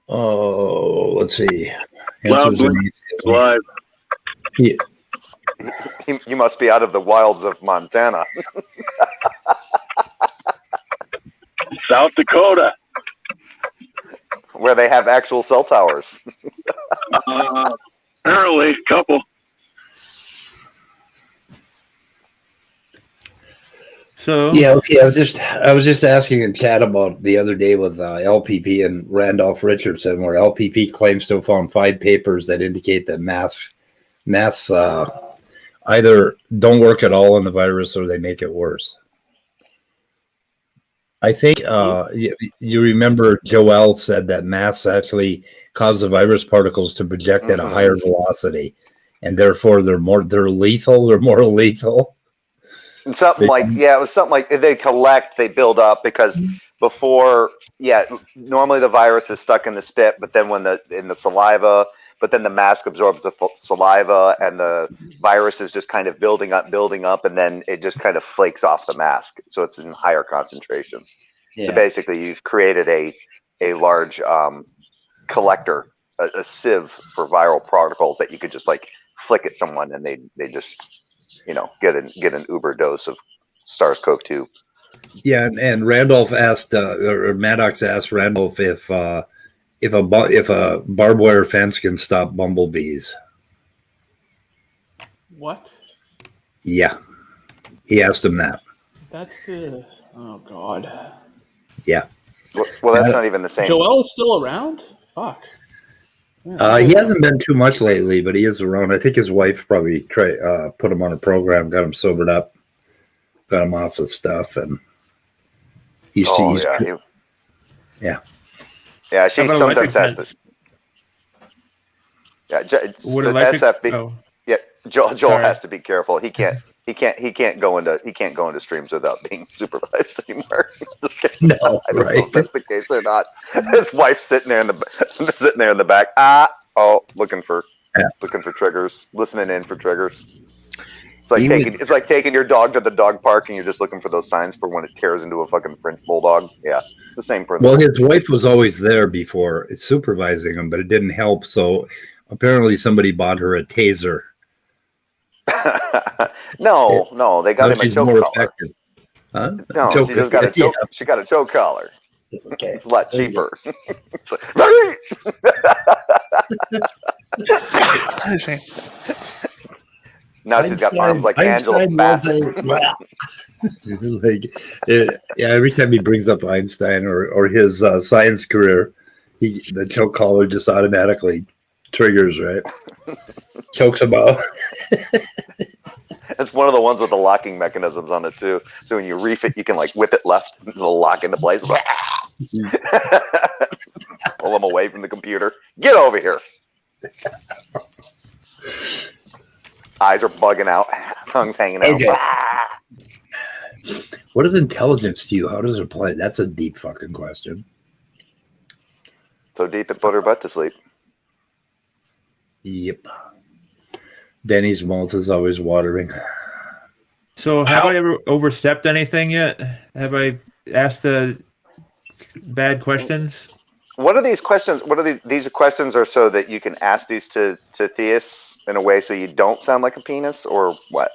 Oh, let's see. Loud live. You must be out of the wilds of Montana. South Dakota. Where they have actual cell towers. Apparently, a couple. So yeah, okay. I was just asking in chat about the other day with LPP and Randolph Richardson, where LPP claims to have found 5 papers that indicate that masks either don't work at all in the virus or they make it worse. I think you remember Joel said that masks actually cause the virus particles to project at a higher velocity, and therefore they're more lethal. And something it was something like they collect, they build up, because before, normally the virus is stuck in the spit, but then in the saliva, but then the mask absorbs the saliva and the virus is just kind of building up, and then it just kind of flakes off the mask. So it's in higher concentrations. Yeah. So basically you've created a large collector, a sieve for viral particles that you could just like flick at someone and they just, get an uber dose of SARS-CoV-2. Yeah, and Randolph asked, or Maddox asked Randolph if if a barbed wire fence can stop bumblebees. What? Yeah, he asked him that. That's the. Oh God. Yeah. Well, that's not even the same. Joel is still around? Fuck. He hasn't been too much lately, but he is around. I think his wife probably put him on a program, got him sobered up, got him off the stuff, and he's yeah. She How about sometimes has electric to. Yeah, the electric? SFB. Oh, Yeah, Joel Sorry. has to be careful. He can't go into streams without being supervised anymore. No, I don't know right? if that's the case or not. His wife's sitting there in the back. Looking for triggers, listening in for triggers. It's like taking your dog to the dog park and you're just looking for those signs for when it tears into a fucking French bulldog. Yeah, it's the same principle. Well, his wife was always there before supervising him, but it didn't help. So apparently somebody bought her a taser. No, they got him a She's choke more collar. effective. Huh? No, Choke- she just got a choke. Yeah. She got a choke collar. Okay. It's a lot cheaper. It's like, now she's got arms like Angela Bassett. Every time he brings up Einstein or his science career, the choke collar just automatically triggers, right? Chokes him out. It's one of the ones with the locking mechanisms on it too. So when you reef it, you can like whip it left, and it'll lock into place. Pull him away from the computer. Get over here. Eyes are bugging out. Tongue's hanging out. Okay. What is intelligence to you? How does it apply? That's a deep fucking question. So deep it put her butt to sleep. Yep. Denny's mouth is always watering. so have I ever overstepped anything yet? Have I asked the bad questions? What are these questions? What are these questions are so that you can ask these to theists in a way so you don't sound like a penis, or what?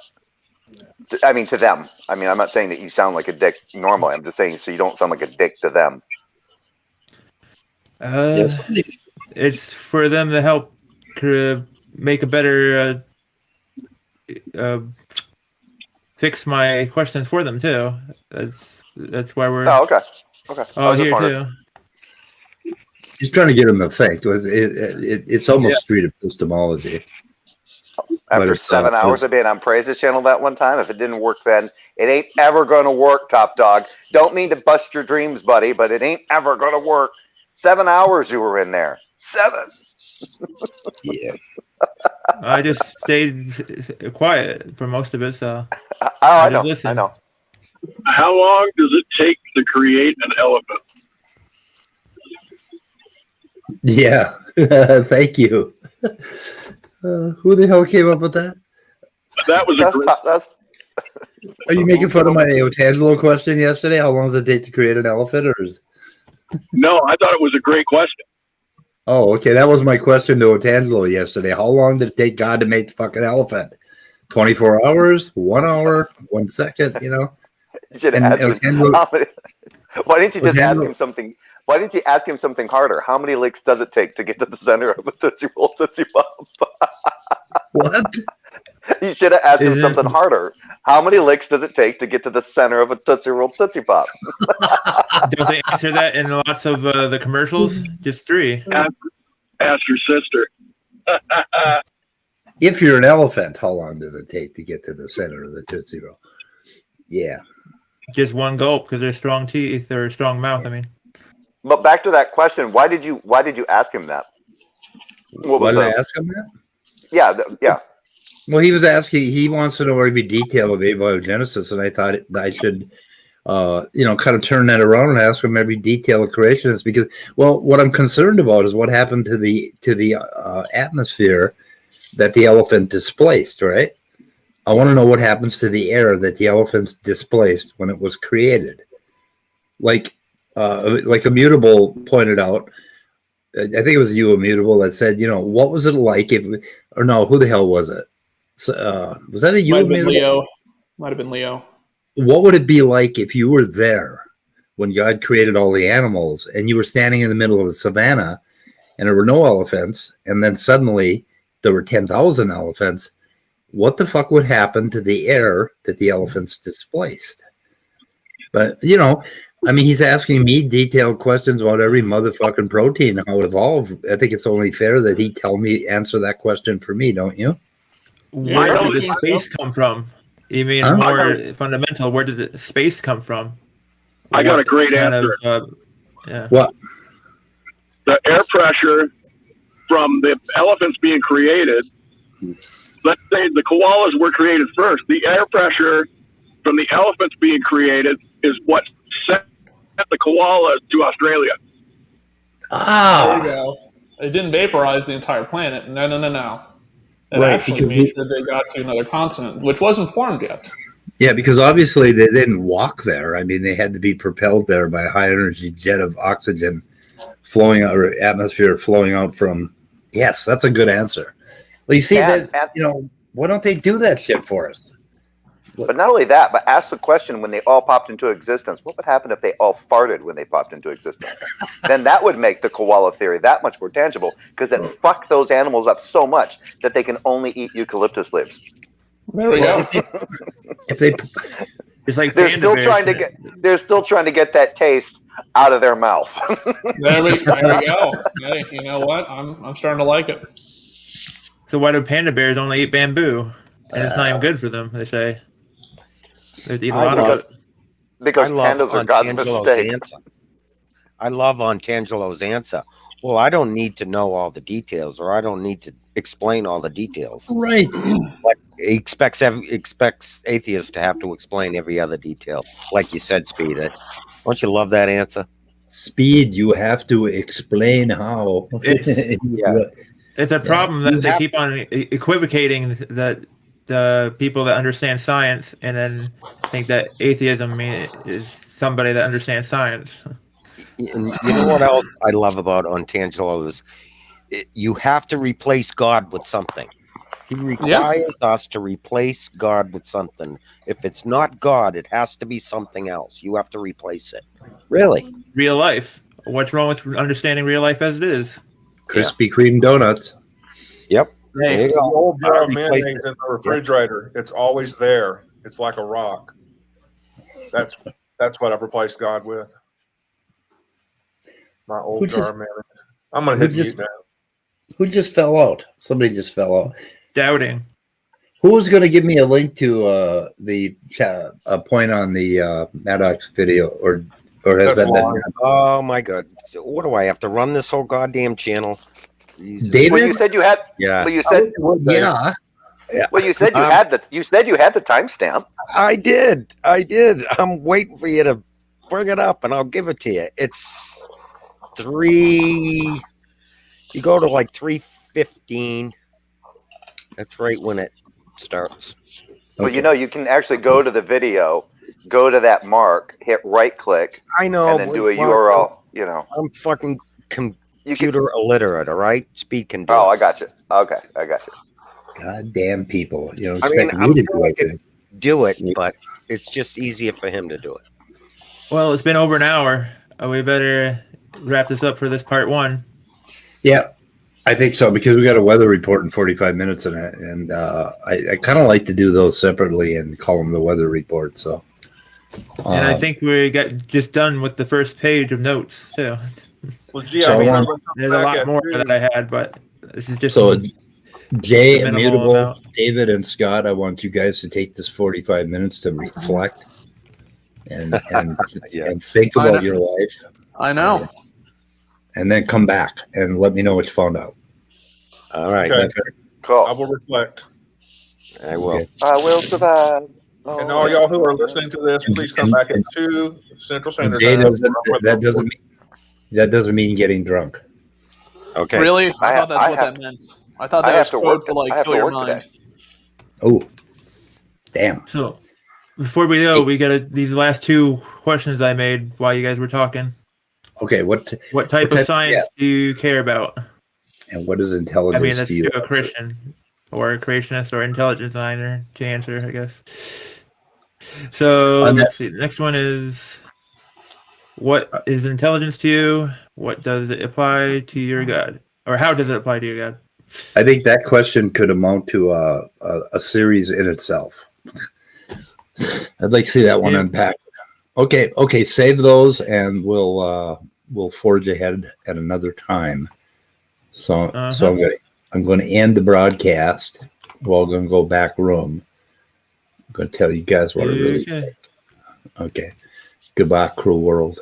I mean, to them. I mean, I'm not saying that you sound like a dick normally. I'm just saying so you don't sound like a dick to them. Yes. It's for them to help make a better fix my questions for them too. That's why we're. Oh, okay. Okay. Oh, here too. He's trying to get him to think. It's almost street epistemology. After 7 hours of being on Praise's channel that one time, if it didn't work then, it ain't ever going to work, Topdawg. Don't mean to bust your dreams, buddy, but it ain't ever going to work. 7 hours you were in there. 7. Yeah. I just stayed quiet for most of it, so. I know. How long does it take to create an elephant? Yeah. Thank you. Who the hell came up with that? That was That's Are you making fun of my Otangelo question yesterday? How long does it take to create an elephant? no, I thought it was a great question. Oh, okay. That was my question to Otangelo yesterday. How long did it take God to make the fucking elephant? 24 hours? 1 hour? 1 second? You know? You should ask him, why didn't you just ask him something? Why didn't you ask him something harder? How many licks does it take to get to the center of a Tootsie Roll Tootsie Pop? What? You should have asked him something harder. How many licks does it take to get to the center of a Tootsie Roll Tootsie Pop? Don't they answer that in lots of the commercials? Just 3. Ask your sister. If you're an elephant, how long does it take to get to the center of the Tootsie Roll? Yeah. Just 1 gulp because they're strong teeth or strong mouth. I mean. But back to that question, why did you ask him that? Why did I ask him that? Yeah, yeah. Well, he was asking. He wants to know every detail of abiogenesis, and I thought I should, kind of turn that around and ask him every detail of creationist. Because, well, what I'm concerned about is what happened to the atmosphere that the elephant displaced. Right. I want to know what happens to the air that the elephants displaced when it was created. Like Immutable pointed out, I think it was you, Immutable, that said, what was it like who the hell was it? So, was that you? Might have been Leo. What would it be like if you were there when God created all the animals and you were standing in the middle of the savannah and there were no elephants, and then suddenly there were 10,000 elephants, what the fuck would happen to the air that the elephants displaced? But, you know, I mean, he's asking me detailed questions about every motherfucking protein, how it evolved. I think it's only fair that he answer that question for me, don't you? Where Yeah, did the I think space come from? You mean Huh? more fundamental? Where did the space come from? I got a What great kind answer. Yeah. What? The air pressure from the elephants being created, let's say the koalas were created first. The air pressure from the elephants being created is what sent the koalas to Australia. There you Ah, go. It didn't vaporize the entire planet. No. It Right, actually because made sure they got to another continent, which wasn't formed yet. yeah, because obviously they didn't walk there. I mean, they had to be propelled there by a high energy jet of oxygen flowing out, or atmosphere flowing out from. Yes, that's a good answer. Well, you see And- that, you know, why don't they do that shit for us? But not only that, but ask the question when they all popped into existence, what would happen if they all farted when they popped into existence? Then that would make the koala theory that much more tangible, because it fucked those animals up so much that they can only eat eucalyptus leaves. There we Well, go. if they It's like They're panda still bears. trying to get that taste out of their mouth. There we go. Hey, you know what? I'm starting to like it. So why do panda bears only eat bamboo? And it's not even good for them, they say. They eat a I lot love- of it. Because I love pandas are God's Angelo's mistake. answer. I love Angelo's answer. Well, I don't need to know all the details, or I don't need to explain all the details. right, But he expects atheists to have to explain every other detail, like you said, Speed. Don't you love that answer? Speed, you have to explain how. Yeah. It's a problem You that they have- keep on equivocating that the people that understand science and then think that atheism is somebody that understands science. And you know what else I love about Antangelo is you have to replace God with something. He requires us to replace God with something. If it's not God, it has to be something else. You have to replace it. Really? Real life. What's wrong with understanding real life as it is? Krispy Kreme donuts. Yep. Hey, There you The go. old jar of I replaced mayonnaise it. in the refrigerator, it's always there. It's like a rock. That's what I've replaced God with. My old Who jar just- of mayonnaise. I'm gonna who hit just- mute now. Who just fell out? Somebody just fell out. doubting. Who was going to give me a link to a point on the Maddox video, or has That's that been? long. Oh my God! So what do I have to run this whole goddamn channel? Jesus. David? Well, you said you had. Yeah, Well, you said. Yeah, Well, you said you had the. You said you had the timestamp. I did. I'm waiting for you to bring it up, and I'll give it to you. It's 3. You go to like 3:15. That's right when it starts. Well, you know, you can actually go to the video, go to that mark, hit right click, I know. and then do a well, URL. You know, I'm fucking you can. computer illiterate. All right, Speed can do Oh, it. I got you. Okay, I got you. goddamn people. You know, I mean, expect I'm me to sure do I it. could do it, but it's just easier for him to do it. Well, it's been over an hour. We better wrap this up for this part 1. Yeah, I think so, because we got a weather report in 45 minutes, and I kind of like to do those separately and call them the weather report. So, And I think we got just done with the first page of notes too. Well, gee, So I mean, I I'm want- gonna come There's a back lot at more you. that I had, but this is just so Jay, the minimal Immutable, amount. David, and Scott, I want you guys to take this 45 minutes to reflect and Yeah. and think I about know. your life, I know. and then come back and let me know what you found out. All right, Okay. I Cool. will reflect. I will. Okay. I will survive. And all y'all who are listening to this, please come back at 2 Central Standard Jay Time. that doesn't mean getting drunk. Okay. Really? I I thought that's ha- I what have- that meant. I thought I that have was to code work. for like I have kill to your work mind. today. Oh, damn. So before we go, we got these last 2 questions I made while you guys were talking. Okay, What type What of type- science do you care about? and what is I intelligence mean, that's to you? to a Christian or a creationist or intelligent designer to answer, I guess. So let's see. The next one is, what is intelligence to you? What does it apply to your God? Or how does it apply to you, God? I think that question could amount to a series in itself. I'd like to see that one Yeah. unpacked. Okay, save those, and we'll forge ahead at another time. So I'm going to end the broadcast. We're all going to go back room. I'm going to tell you guys what I really think. Okay. Goodbye, cruel world.